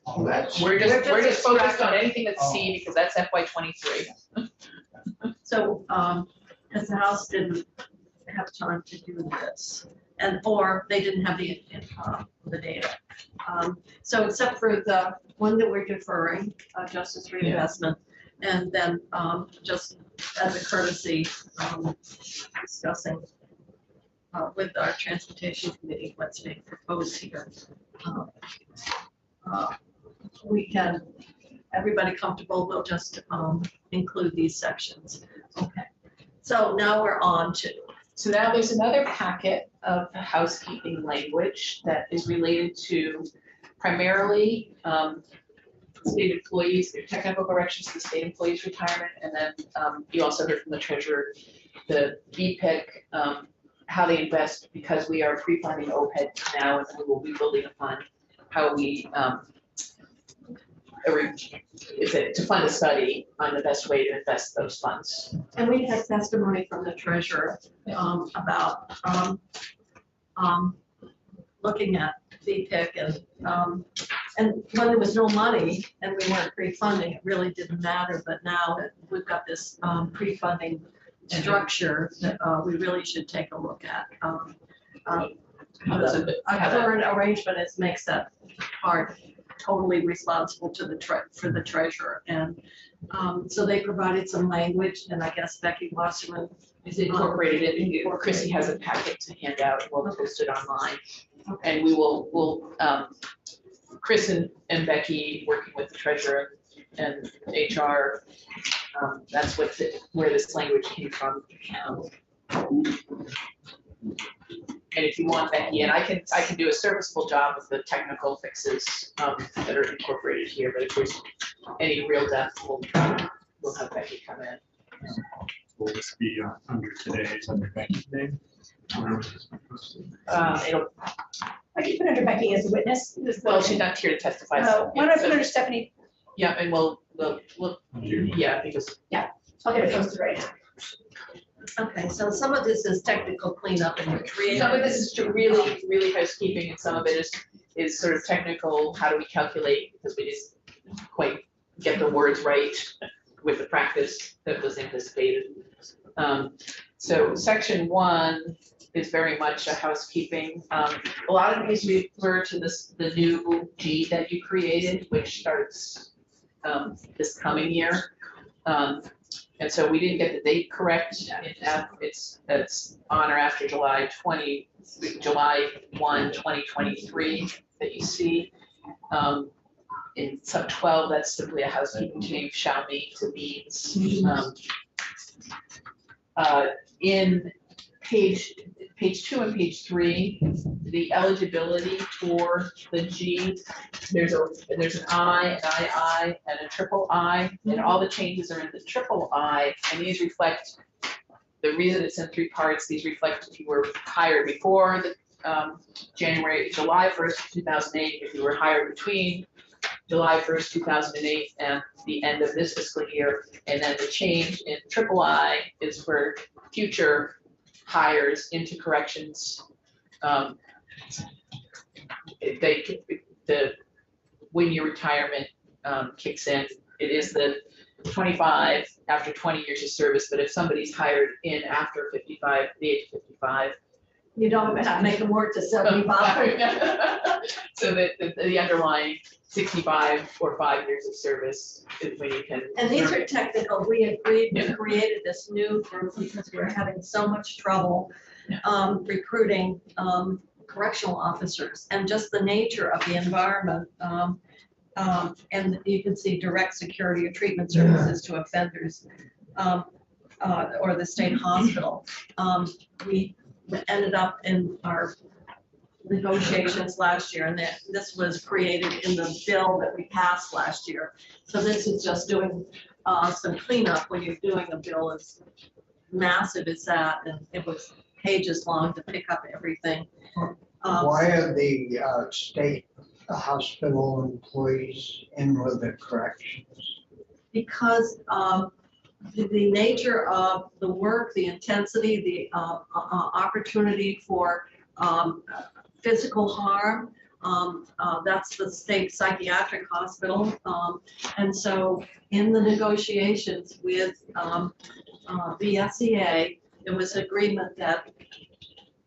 oh, that's. we're just focused on extracting. anything that's C because that's FY23. So, because the House didn't have time to do this, or they didn't have the data. So except for the one that we're deferring, justice reinvestment, and then just as a courtesy, discussing with our transportation committee what's being proposed here. We can, everybody comfortable, we'll just include these sections. Okay, so now we're on to. So now there's another packet of housekeeping language that is related to primarily state employees, technical corrections to the state employees retirement, and then you also heard from the treasurer, the BPIC, how they invest, because we are pre-funding OPED now, and we will be building a fund, how we to fund a study on the best way to invest those funds. And we had testimony from the treasurer about looking at VPIC and when there was no money and we weren't pre-funding, it really didn't matter. But now that we've got this pre-funding structure that we really should take a look at. A current arrangement makes that part totally responsible to for the treasurer, and so they provided some language, and I guess Becky Wasserman Is incorporated in, Chrissy has a packet to hand out, we'll post it online. And we'll Chris and Becky working with the treasurer and HR, that's where this language came from. And if you want, Becky, and I can do a serviceable job with the technical fixes that are incorporated here, but if there's any real depth, we'll have Becky come in. Will this be under today's, under Becky's name? It'll, I can put under Becky as a witness. well, she's not here to testify. so- Why don't I put under Stephanie? Yeah, and we'll, yeah, because I'll get it posted right now. Okay, so some of this is technical cleanup and creative. some of this is really housekeeping, and some of it is sort of technical, how do we calculate, because we didn't quite get the words right with the practice that was anticipated. So section 1 is very much a housekeeping. A lot of these refer to the new G that you created, which starts this coming year. And so we didn't get the date correct in F. It's on or after July 1, 2023 that you see. In sub 12, that's simply a housekeeping change, shall be to means. In page 2 and page 3, the eligibility for the G, there's an I, an II, and a triple I, and all the changes are in the triple I, and these reflect, the reason it's in 3 parts, these reflect if you were hired before the July 1st, 2008, if you were hired between July 1st, 2008, and the end of this fiscal year. And then the change in III is for future hires into corrections. The one-year retirement kicks in. It is the 25 after 20 years of service, but if somebody's hired in after 55, the age of 55. You don't have to make them work to 75. So that the underlying 65 or 5 years of service is when you can. And these are technical. We agreed, we created this new group because we were having so much trouble recruiting correctional officers, and just the nature of the environment. And you can see direct security or treatment services to offenders, or the state hospital. We ended up in our negotiations last year, and this was created in the bill that we passed last year. So this is just doing some cleanup when you're doing a bill as massive as that, and it was pages long to pick up everything. Why are the state hospital employees in with the corrections? Because the nature of the work, the intensity, the opportunity for physical harm, that's the state psychiatric hospital. And so in the negotiations with the SEA, there was agreement that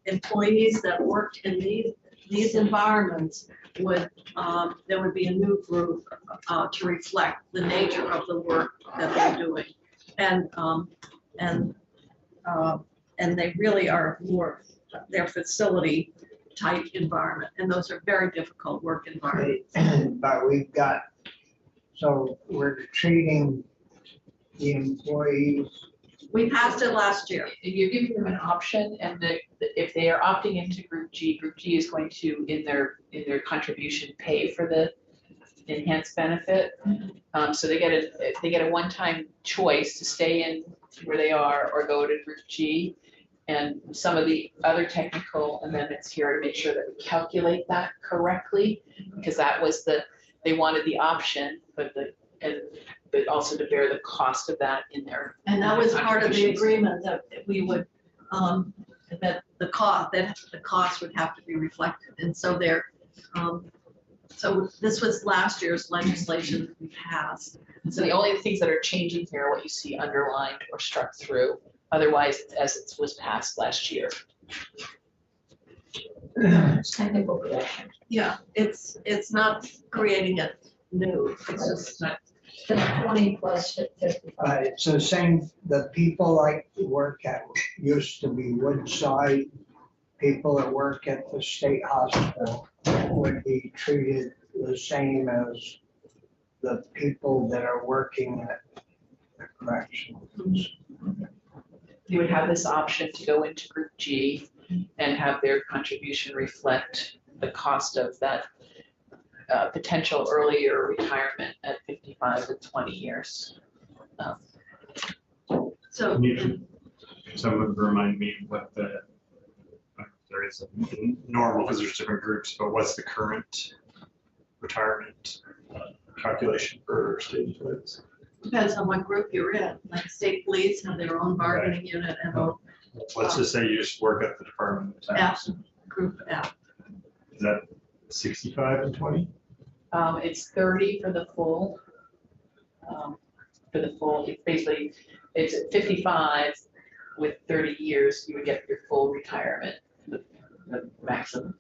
employees that worked in these environments would, there would be a new group to reflect the nature of the work that they're doing. And they really are more their facility type environment, and those are very difficult work environments. But we've got, so we're treating the employees. We passed it last year. You're giving them an option, and if they are opting into Group G is going to, in their contribution, pay for the enhanced benefit. So they get a one-time choice to stay in where they are or go to Group G. And some of the other technical amendments here to make sure that we calculate that correctly, because that was they wanted the option, but also to bear the cost of that in there. And that was part of the agreement that we would, that the cost would have to be reflected. And so so this was last year's legislation that we passed. So the only things that are changing here are what you see underlined or struck through. Otherwise, as it was passed last year. Technical correction. Yeah, it's not creating it new. It's just not. 20 plus 55. It's the same, the people like to work at, used to be Woodside, people that work at the state hospital would be treated the same as the people that are working at the corrections. You would have this option to go into Group G and have their contribution reflect the cost of that potential earlier retirement at 55 to 20 years. So Someone remind me what there is a normal, because there's different groups, but what's the current retirement calculation for state employees? depends on what group you're in. Like state police have their own bargaining unit and Let's just say you just work at the Department of Tax. group F. Is that 65 and 20? It's 30 for the full. It's basically, it's at 55 with 30 years, you would get your full retirement, the maximum.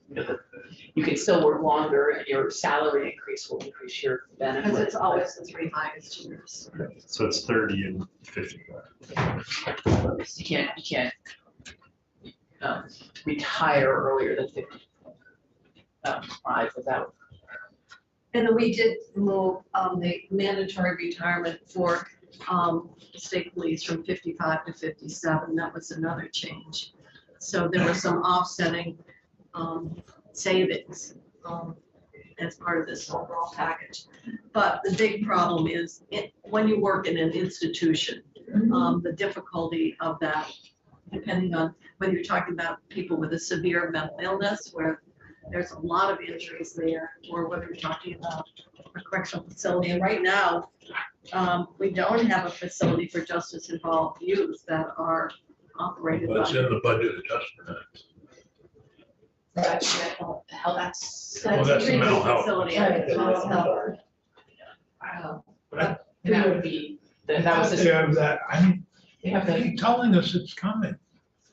You can still work longer and your salary increase will increase your benefit. Because it's always the 3 highest years. So it's 30 and 55. You can't retire earlier than 55 without. And then we did move the mandatory retirement for state police from 55 to 57. That was another change. So there was some offsetting savings as part of this overall package. But the big problem is when you work in an institution, the difficulty of that, depending on whether you're talking about people with a severe mental illness where there's a lot of injuries there, or whether you're talking about a correctional facility. And right now, we don't have a facility for justice-involved youth that are operated But it's by. in the budget adjustment act. That's mental health, that's. Well, that's the treatment mental health. facility. Right. Mental health. That would be, that was, They have that, I mean, they have they the, keep telling us it's coming.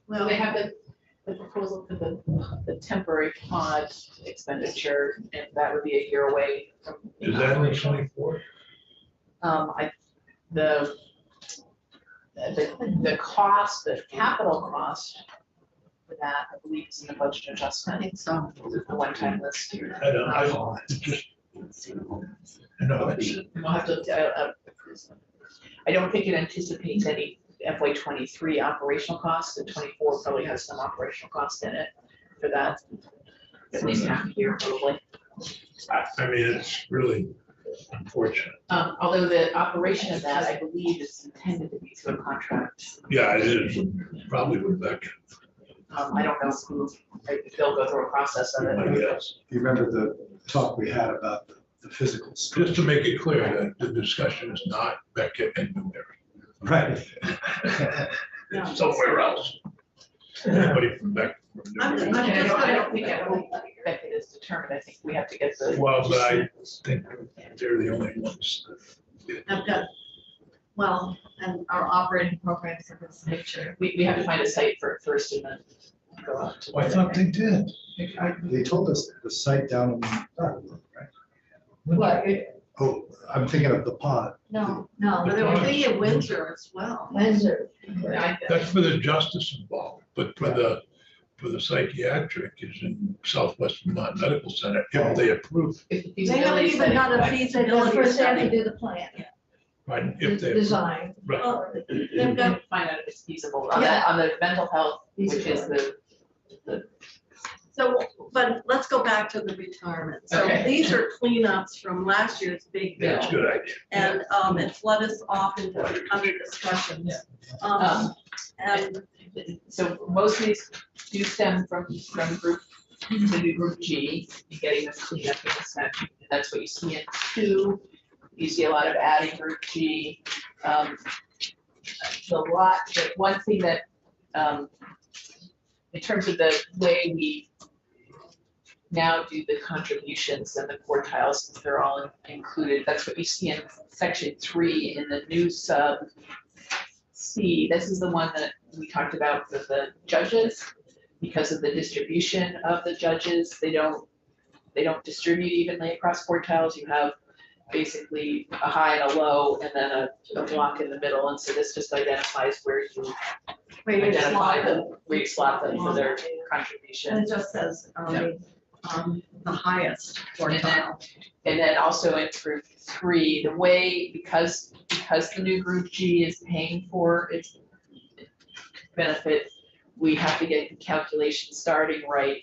Well, they have the proposal for the temporary pod expenditure, and that would be a year away from. Is that in the 24? The cost, the capital cost for that, I believe is in the budget I adjustment, think so. the one-time list here. It's just, I know, it's, We'll have to, I don't think it anticipates any FY '23 operational costs, and '24 probably has some operational cost in it for that, at least half a year probably. I mean, it's really unfortunate. Although the operation of that, I believe, is intended to be through a contract. Yeah, it is, probably with veterans, I don't know who, if they'll go through a process of I it. guess. You remember the talk we had about the physical structure? Just to make it clear that the discussion is not Beckett and Newberry. Right. It's somewhere else. Anybody from Beckett, from I'm Newberry. just- I don't think that it is determined, I think we have to get the. Well, but I think they're the only ones that. I've got, well, and our operating programs of this nature. We have to find a site for it first and then go out to. I thought they did. They told us the site down in, right? What, Oh, I'm thinking of the pod. no, But there will be in Windsor as well. Windsor. That's for the justice involved, but for the psychiatric is in Southwest Vermont Medical Center, if they approve, If the They haven't feasibility even study- done a They feasibility first have to study. do the plan, right, if they. approve. design. Right, Well, We they've got, can find out if it's feasible. On that, on the mental health, which is the, so, but let's go back to the retirement. So Okay. these are cleanups from last year's big bill. that's a good idea. And it's led us off into other discussions. And so most of these do stem from group, the group G, and getting this cleaned up in the center. That's what you see in 2. You see a lot of adding group G. The one thing that, in terms of the way we now do the contributions and the quartiles, they're all included. That's what you see in section 3 in the new sub C. This is the one that we talked about for the judges. Because of the distribution of the judges, they don't distribute evenly across quartiles. You have basically a high and a low, and then a block in the middle. And so this just identifies where you identify them, where you slot them for their And contribution. it just says, the highest quartile. And then also in group 3, the way, because the new group G is paying for its benefit, we have to get the calculation starting right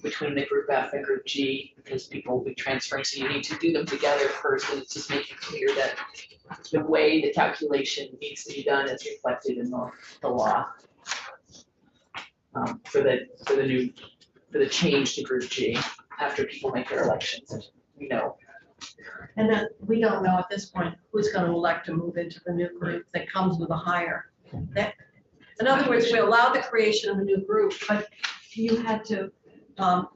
between the group F and group G, because people will be transferring, so you need to do them together first, and it's just making clear that the way the calculation needs to be done is reflected in the law. For the change to group G after people make their elections, we know. And then we don't know at this point who's going to elect to move into the new group that comes with a higher. In other words, we allowed the creation of a new group, but you had to,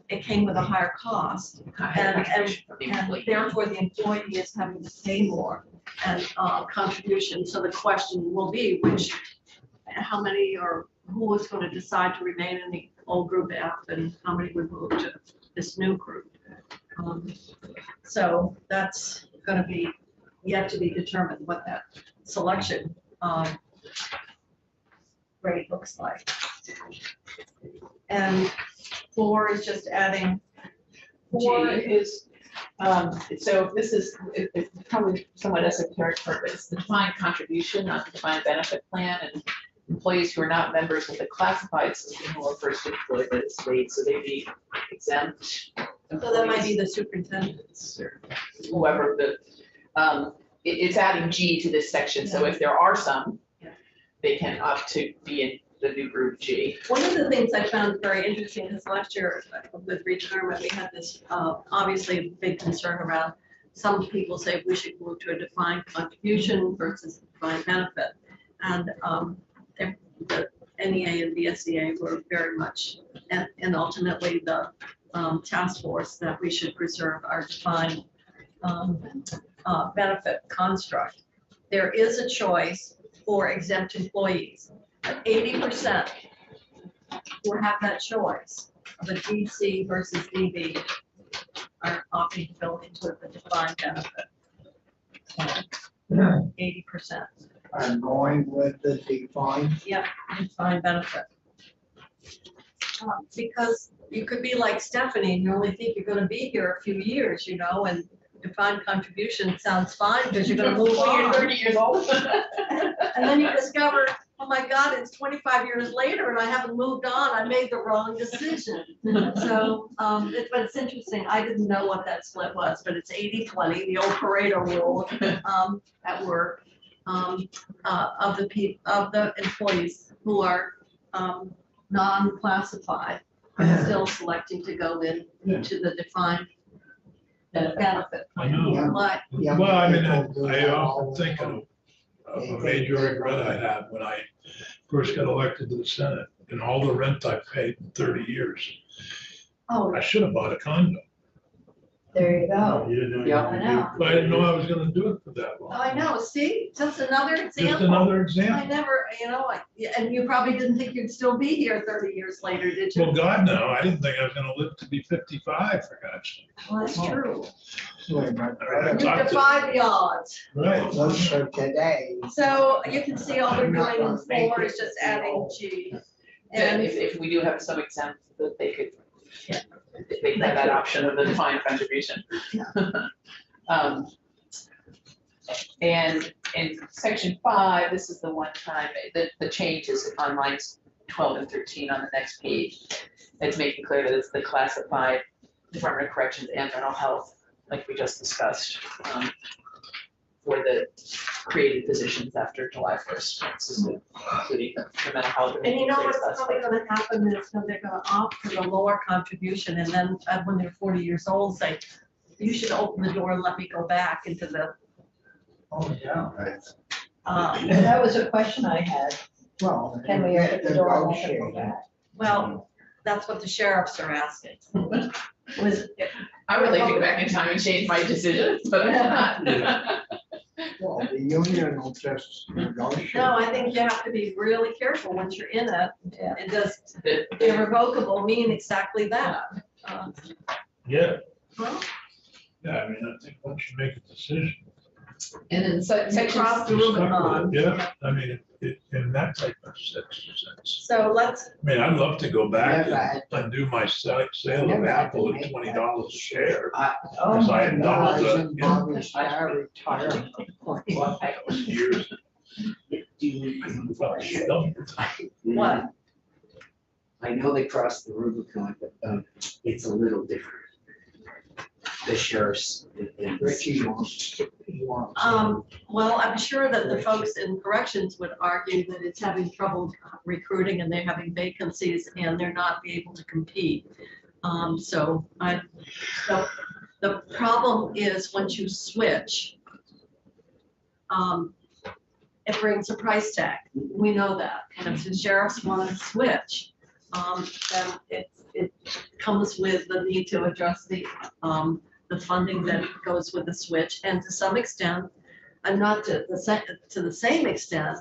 it came with a higher cost. And therefore, the employee is having to pay more and contribution. So the question will be how many or who is going to decide to remain in the old group F and how many would move to this new group. So that's going to be yet to be determined what that selection rate looks like. And 4 is just adding. G is, so this is, it's probably somewhat esoteric, but it's the defined contribution, not the defined benefit plan, and employees who are not members of the classified system who are first employed by the state, so they'd be exempt. So that might be the superintendents or. Whoever it's adding G to this section, so if there are some, they can opt to be in the new group G. One of the things I found very interesting is last year with retirement, we had this, obviously big concern around, some people say we should move to a defined contribution versus defined benefit. And the NEA and VSEA were very much, and ultimately the task force, that we should preserve our defined benefit construct. There is a choice for exempt employees. 80% who have that choice of a DC versus DB are opting to go into the defined benefit. 80%. I'm going with the defined. Yep, defined benefit. Because you could be like Stephanie and you only think you're gonna be here a few years, you know, and defined contribution sounds fine because you're gonna move Well, you're on. 30 years old. And then you discover, oh my God, it's 25 years later and I haven't moved on. I made the wrong decision. So, but it's interesting. I didn't know what that split was, but it's 80-20, the old Pareto rule at work of the employees who are non-classified are still selecting to go into the defined benefit. I know. Like, Young Well, I mean, people do I that often all the think time. of a major regret I had when I first got elected to the Senate and all the rent I paid in 30 years. oh, I should have bought a condo, There you go. You didn't know. Yeah. I know. but I didn't know I was gonna do it for that Oh, long. I know, see, just another Just example. another I example. never, you know, and you probably didn't think you'd still be here 30 years later, did Well, you? God, no, I didn't think I was gonna live to be 55, for God's sake. Well, that's true. Wait, my You brother, Talk to- defy the odds. Right. looks for today. So you can see all they're I'm not doing in gonna make 4 it is just too adding old. G. And And if we do have some exempt, that they could, Yeah. they could have that option of the defined contribution. Um, And in section 5, this is the one time, the change is on lines 12 and 13 on the next page. It's making clear that it's the classified Department of Corrections and Mental Health, like we just discussed, for the created positions after July 1st. This is including the mental health. And you know what's classified. probably gonna happen is that they're gonna opt for the lower contribution and then when they're 40 years old, say, you should open the door and let me go back into the, Oh, yeah. Right. That was a question I had. Well. Can we open the door and let them go negotiate. back? well, that's what the sheriffs are asking. Was, I would like to go back in time and change my decision, but I'm not. Well, the union will just negotiate. no, I think you have to be really careful once you're in it. Yeah. It does The- irrevocable mean exactly that. Yeah, Well, yeah, I mean, I think once you make a decision, And then section, cross the you're stuck Rubicon. with it. Yeah, I mean, in that type of sense. So let's, I mean, I'd love to go back Never had- and do my sale of never had to Apple at make $20 a share. Oh, Because I had my doubled God, the, in you know, Bobby's retirement. that was years. Well, she doubled. what? I know they crossed the Rubicon, but it's a little different. The sheriff's. Richie wants, he wants. Well, I'm sure that the folks in corrections would argue that it's having trouble recruiting and they're having vacancies and they're not be able to compete. So the problem is once you switch, it brings a price tag. We know that. And if the sheriffs want to switch, then it comes with the need to address the funding that goes with the switch, and to some extent, and not to the same extent,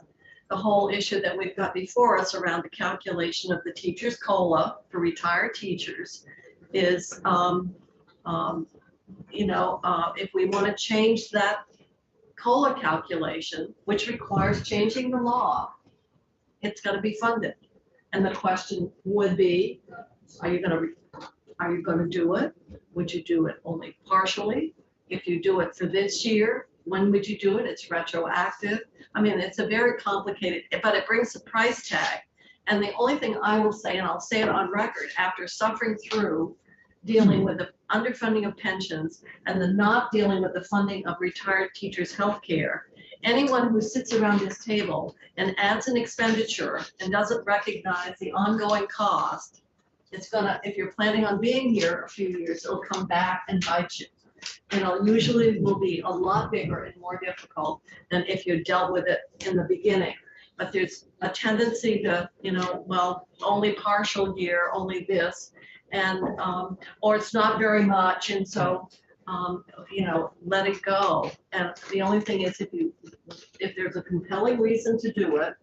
the whole issue that we've got before us around the calculation of the teacher's COLA for retired teachers is, if we want to change that COLA calculation, which requires changing the law, it's going to be funded. And the question would be, are you going to do it? Would you do it only partially? If you do it for this year, when would you do it? It's retroactive. I mean, it's a very complicated, but it brings a price tag. And the only thing I will say, and I'll say it on record, after suffering through dealing with the underfunding of pensions and the not dealing with the funding of retired teachers' health care, anyone who sits around this table and adds an expenditure and doesn't recognize the ongoing cost, it's gonna, if you're planning on being here a few years, it'll come back and bite you. And it usually will be a lot bigger and more difficult than if you dealt with it in the beginning. But there's a tendency to, well, only partial year, only this, and, or it's not very much, and so, let it go. And the only thing is if there's a compelling reason to do it,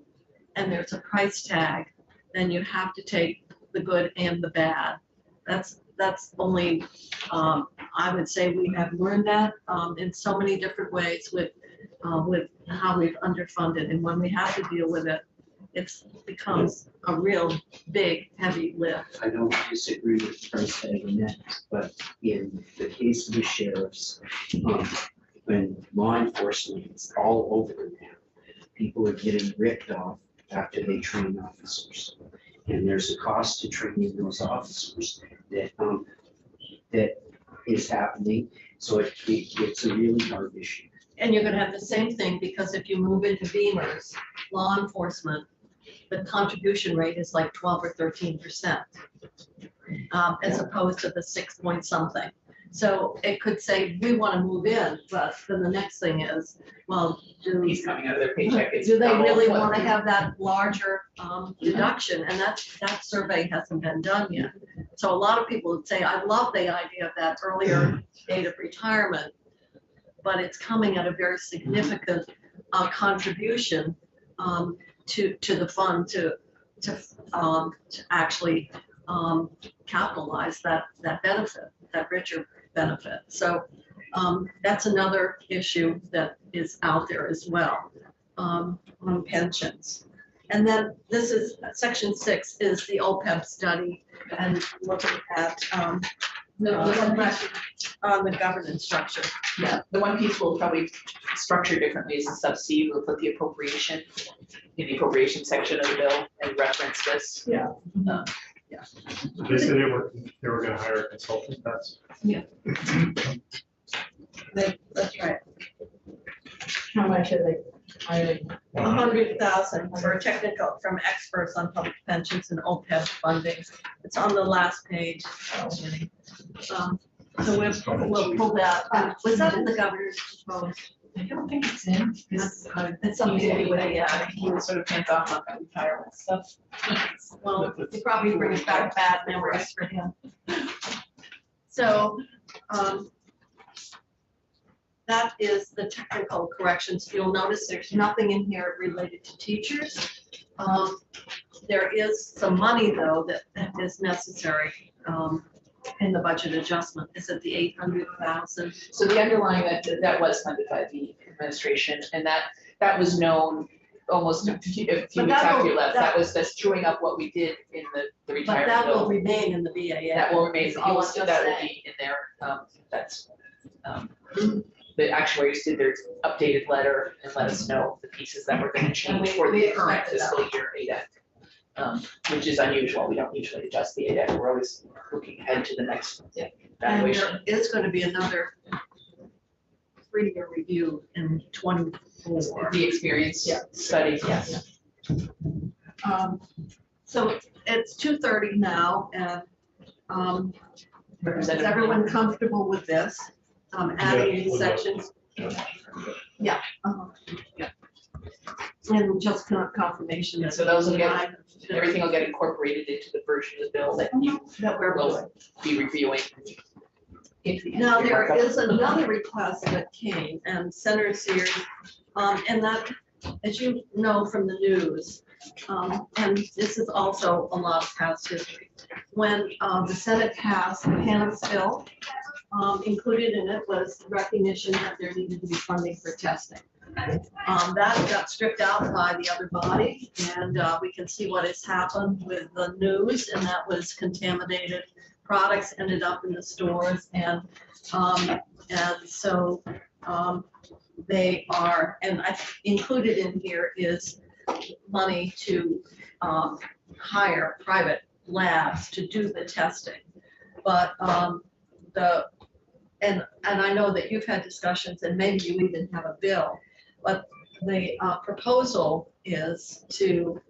and there's a price tag, then you have to take the good and the bad. That's only, I would say we have learned that in so many different ways with how we've underfunded, and when we have to deal with it, it becomes a real big, heavy lift. I don't disagree with the price tag in that, but in the case of the sheriffs, when law enforcement is all over the map, people are getting ripped off after they train officers. And there's a cost to training those officers that is happening, so it's a really hard issue. And you're gonna have the same thing, because if you move into Beamers, law enforcement, the contribution rate is like 12 or 13%, as opposed to the 6 point something. So it could say, we wanna move in, but then the next thing is, well, He's coming out of their paycheck. It's do they double really what wanna the- have that larger deduction? And that survey hasn't been done yet. So a lot of people would say, I love the idea of that earlier date of retirement, but it's coming at a very significant contribution to the fund to actually capitalize that benefit, that richer benefit. So that's another issue that is out there as well on pensions. And then this is section 6 is the OPEB study and looking at the governance structure. Yeah, the one piece we'll probably structure differently is the sub C, we'll put the appropriation in the appropriation section of the bill and reference this. Yeah. They said they were gonna hire a consultant, that's. That's right. How much are they hiring? 100,000 for technical, from experts on public pensions and OPEB funding. It's on the last page. So we'll pull that. Was that in the governor's proposed? I don't think it's in, because It's something anyway, he was sort of hands off on that retirement stuff. Well, it probably brings back bad memories for him. So, that is the technical corrections. You'll notice there's nothing in here related to teachers. There is some money though that is necessary in the budget adjustment. Is it the 800,000? So the underlying that was funded by the administration, and that was known almost a few weeks after you left. That was just chewing up what we did in the But retirement that will bill. remain in the BAA. That will remain, is all I'm just that will saying. be in there. That's, the actuaries did their updated letter and let us know the pieces that were gonna change for we the current expected that. fiscal year ADEC. Which is unusual. We don't usually adjust the ADEC. We're always looking ahead to the next And evaluation. there is going to be another 3-year review in 24. The experience Yeah. study, yes. So it's 2:30 now, and is Representative. everyone comfortable with this? Adding these with that. sections? Yeah. And just confirmation that. So those will get, everything will get incorporated into the version of the bill that you That we're will be reviewing. Now, there is another request that came, and Senator Sears, and that, as you know from the news, and this is also a lot of past history. When the Senate passed the Hannah's bill, included in it was recognition that there needed to be funding for testing. That got stripped out by the other body, and we can see what has happened with the news, and that was contaminated products ended up in the stores, and so they are, and I included in here is money to hire private labs to do the testing. But and I know that you've had discussions, and maybe you even have a bill, but the proposal is to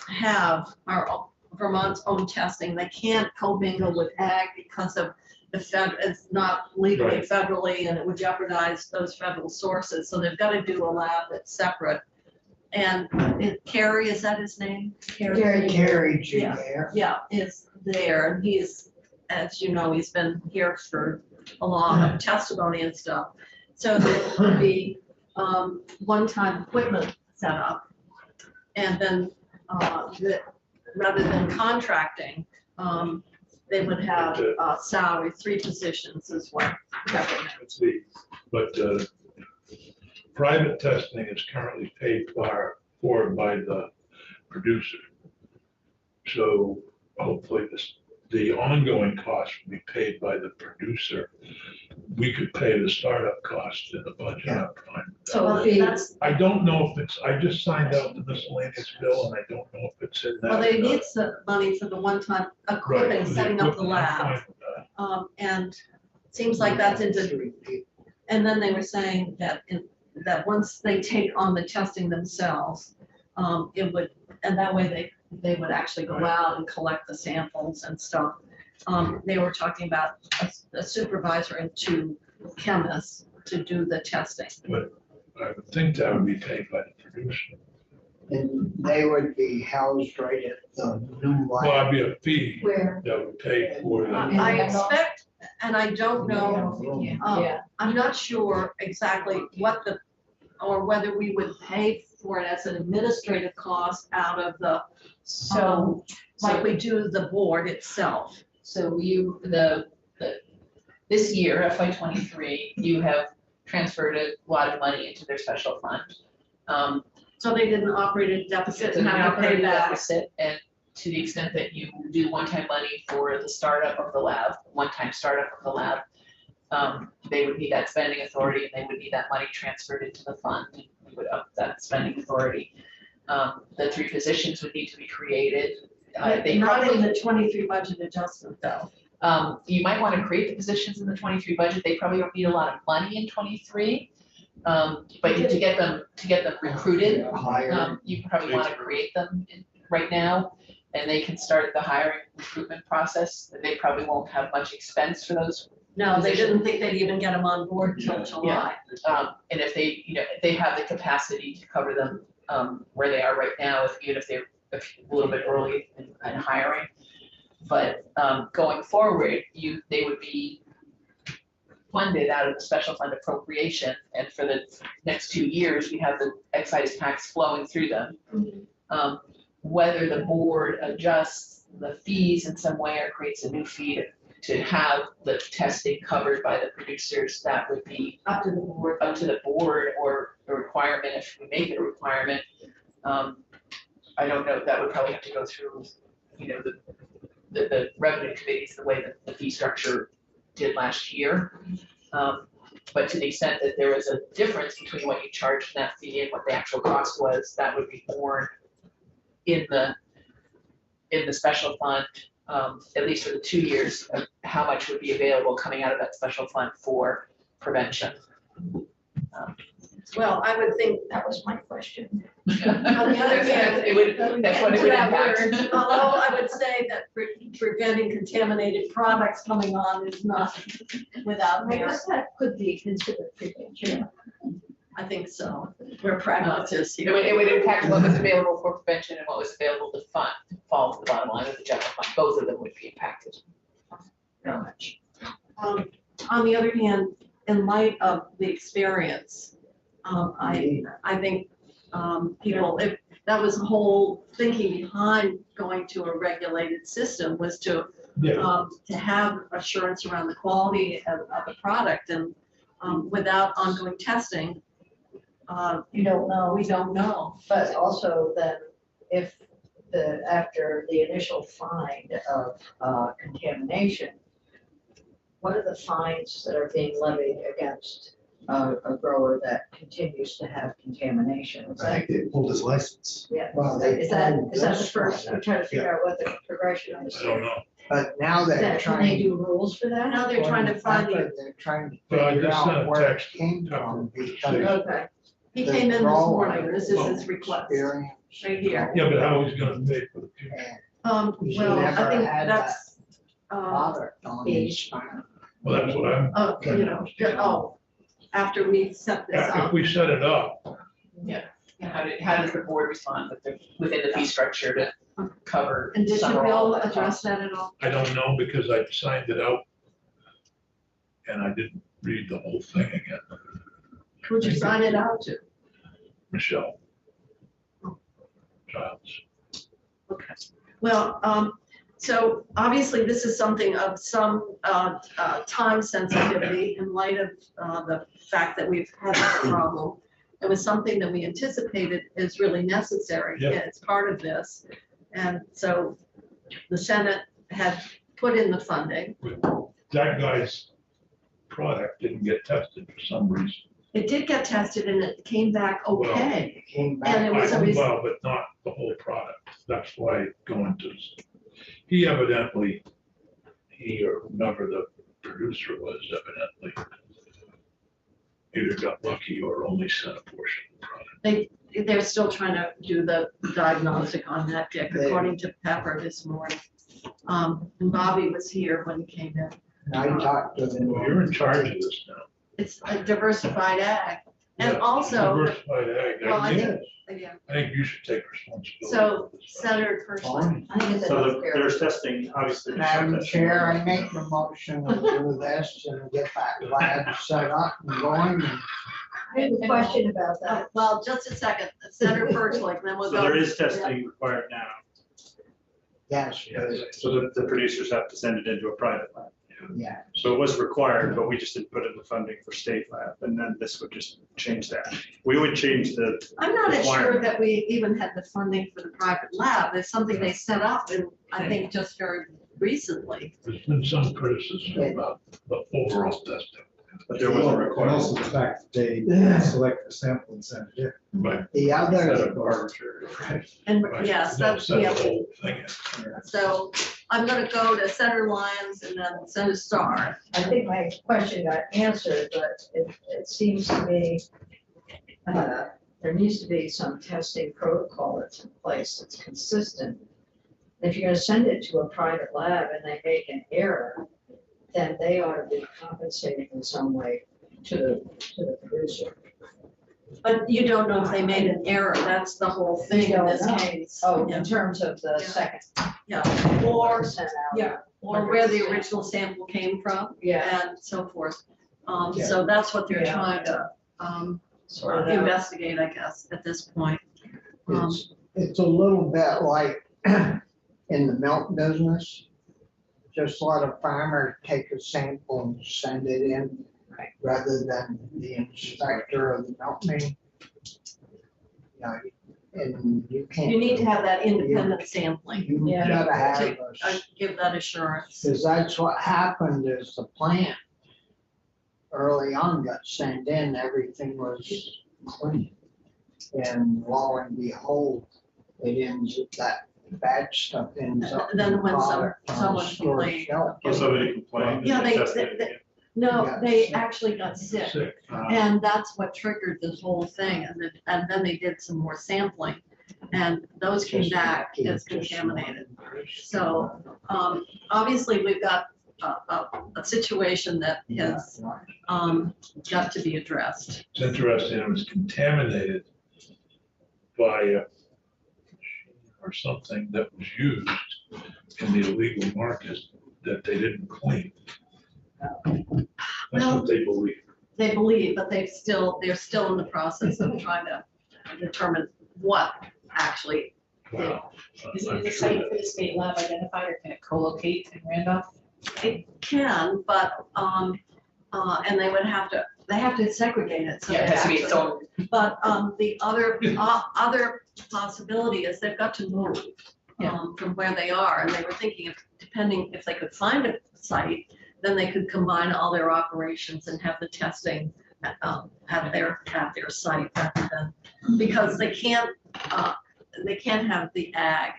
have our Vermont's own testing. They can't commingle with ag because of the it's not legally Right. federally, and it would jeopardize those federal sources. So they've got to do a lab that's separate. And Kerry, is that his name? Kerry. Carriage in Yeah. there. Yeah, is there. And he's, as you know, he's been here for a lot of testimony and stuff. So there would be one-time equipment set up. And then rather than contracting, they would have salary, 3 positions as well. Let's see, but private testing is currently paid for by the producer. So hopefully the ongoing cost will be paid by the producer. We could pay the startup cost in the budget. Yeah. I'm fine with that. So that's, I don't know if it's, I just signed out the miscellaneous bill and I don't know if it's in that. well, they or not. need some money for the one-time Right, equipment, for the setting up the equipment, I'm lab. fine with that. And it seems like that's into, 3 people. and then they were saying that that once they take on the testing themselves, it would, and that way they would actually go out and collect the samples and stuff. They were talking about a supervisor and 2 chemists to do the testing. I would think that would be paid by the producer. And they would be housed right at the new Well, lab. that'd be a fee Where? that would pay for the. I expect, and I don't know, Yeah. I'm not sure exactly or whether we would pay for it as an administrative cost out of the, So, like we do the board itself. so this year, FY '23, you have transferred a lot of money into their special fund. So they didn't operate a deficit and have to pay operating back. deficit, and to the extent that you do one-time money for the startup of the lab, one-time startup of the lab, they would need that spending authority and they would need that money transferred into the fund, and we would up that spending authority. The 3 positions would need to be created. They Not probably, in the 23 budget adjustment though. you might want to create the positions in the '23 budget. They probably don't need a lot of money in '23. But to get them recruited, Higher. you probably want to create them right now. And they can start the hiring recruitment process. They probably won't have much expense for those. No, they didn't think they'd even get them on board until July. And if they, if they have the capacity to cover them where they are right now, even if they're a little bit early in hiring. But going forward, they would be funded out of the special fund appropriation. And for the next 2 years, we have the excise tax flowing through them. Whether the board adjusts the fees in some way or creates a new fee to have the testing covered by the producers, that would be Up to the board. up to the board, or a requirement if we make it a requirement. I don't know, that would probably have to go through, the revenue committees, the way that the fee structure did last year. But to the extent that there was a difference between what you charged in that fee and what the actual cost was, that would be borne in the special fund, at least for the 2 years, of how much would be available coming out of that special fund for prevention. Well, I would think, That was my question. on the other hand, It would, that's what it would impact. although I would say that preventing contaminated products coming on is not without I merit. guess that could be considered prevention. I think so. We're pragmatists It here. would impact what was available for prevention and what was available to fund, fall to the bottom line of the general fund. Both of them would be impacted. Very much. On the other hand, in light of the experience, I think if that was the whole thinking behind going to a regulated system, was to have assurance around the quality of the product, and without ongoing testing, You don't know. we don't know. But also then, if after the initial find of contamination, what are the fines that are being levied against a grower that continues to have contamination? Is I that, think they pulled his license. yeah, Well, they is that pulled the this first, one. I'm trying to figure out what the progression I is. don't know. But now they're Can they trying. do rules for that? Now they're trying to find the, They're trying to Well, I figure just sent out a where it text came to from Tucker. because Okay, He The came in this drawer morning, this is his request, experience. right here. Yeah, but how he's gonna pay for the future? And You Well, never I think had that's, product on his farm. Well, that's what I'm. you know, after we set this If up. we set it up, How does the board respond within the fee structure to cover? And did you, some or all Bill, of that address cost? that at all? I don't know because I signed it out. And I didn't read the whole thing again. Who'd you sign it out to? Michelle. Childs. Okay, well, so obviously this is something of some time sensitivity in light of the fact that we've had this problem. It was something that we anticipated is really necessary. Yeah. It's part of this. And so the Senate had put in the funding. That guy's product didn't get tested for some reason. It did get tested and it came back okay. It came And it back. was a reason. Well, but not the whole product. That's why going to, he evidently, he or whoever the producer was evidently either got lucky or only sent a portion of the product. They're still trying to do the diagnostic on that, Dick, according to Pepper this morning. And Bobby was here when he came in. I talked to them. Well, you're in charge of this now. It's a diversified ag. And Yeah, also, Diversified ag. well, I think, Yes. yeah, I think you should take responsibility. so for this. Senator Kirschland. I think it's a So healthcare. there's testing, obviously. there's some Madam testing. Chair, I make the motion to do this and get that lab set up and going. I have a question about that. Well, just a second, Senator Kirschland, then we'll So go. there is testing required now. Yes, So the producers have to send it into a private lab. yeah. So it was required, but we just didn't put in the funding for state lab, and then this would just change that. We would change the, I'm not sure requirement. that we even had the funding for the private lab. It's something they set up and I think just very recently. There's been some criticism about the overall testing. but there was a And requirement. also the fact that they select the sample and send it in. Right. The Instead other, of arbitrary. And Right. yes, Don't that's, send yeah. the whole thing in. So I'm gonna go to Senator Lyons and then Senator Starr. I think my question got answered, but it seems to me there needs to be some testing protocol that's in place that's consistent. If you're gonna send it to a private lab and they make an error, then they ought to be compensated in some way to the producer. But you don't know if they made an error. That's the whole thing in this You don't know. case. Oh, Yeah. in terms of the Yeah. second. Yeah, or, Sent out. yeah, or where the original sample came from Yeah. and so forth. Yeah. So that's what they're Yeah. trying to Sort of. investigate, I guess, at this point. it's a little bit like in the milk business. Just let a farmer take a sample and send it in, rather than the inspector of the milkman. You know, and you can't. You need to have that independent sampling, You Yeah. gotta have to a give that assurance. because that's what happened is the plant early on got sent in, everything was clean. And lo and behold, it ends up, that bad stuff ends up. in Then the when product on the someone store complained. shelf. So somebody complained. Yeah, and they- tested it they- again. No, Yeah. they actually got sick. Sick. And that's what triggered this whole thing. And then they did some more sampling and those came Just back lucky, as just contaminated. one. So, obviously, we've got a situation that has, got to be addressed. It's interesting, it was contaminated by a or something that was used in the illegal market that they didn't clean. That's what they believe. They believe, but they're still in the process of trying to determine what actually. Wow. Is I'm the sure site that- for the state lab identified, or can it co-locate in Randolph? It can, but, and they have to segregate it. So Yeah, it they has to be its actually- own. But the other possibility is they've got to move from where they are. And they were thinking of, depending if they could find a site, then they could combine all their operations and have the testing at their site rather than, because they can't have the ag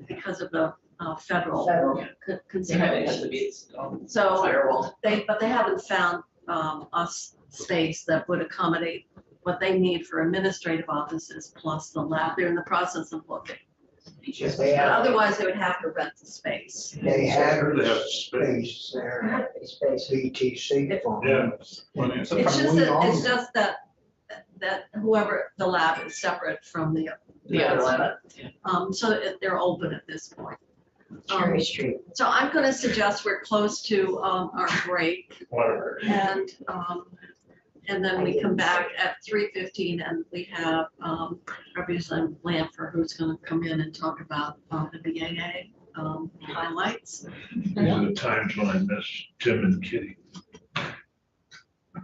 because of the federal Federal. It has to consideration. be its own So firewall. but they haven't found a space that would accommodate what they need for administrative offices plus the lab. They're in the process of looking. If they But have, otherwise, they would have to rent the space. they have They have space there, It's basically, BTC farm. Yeah. It's just that whoever, the lab is separate from the The other one. lab. So they're open at this point. Cherry Street. So I'm gonna suggest we're close to, our break Whatever. and then we come back at 3:15 and we have, Representative Lanford who's gonna come in and talk about, the BAA, highlights. These are the times when I miss Tim and Kitty.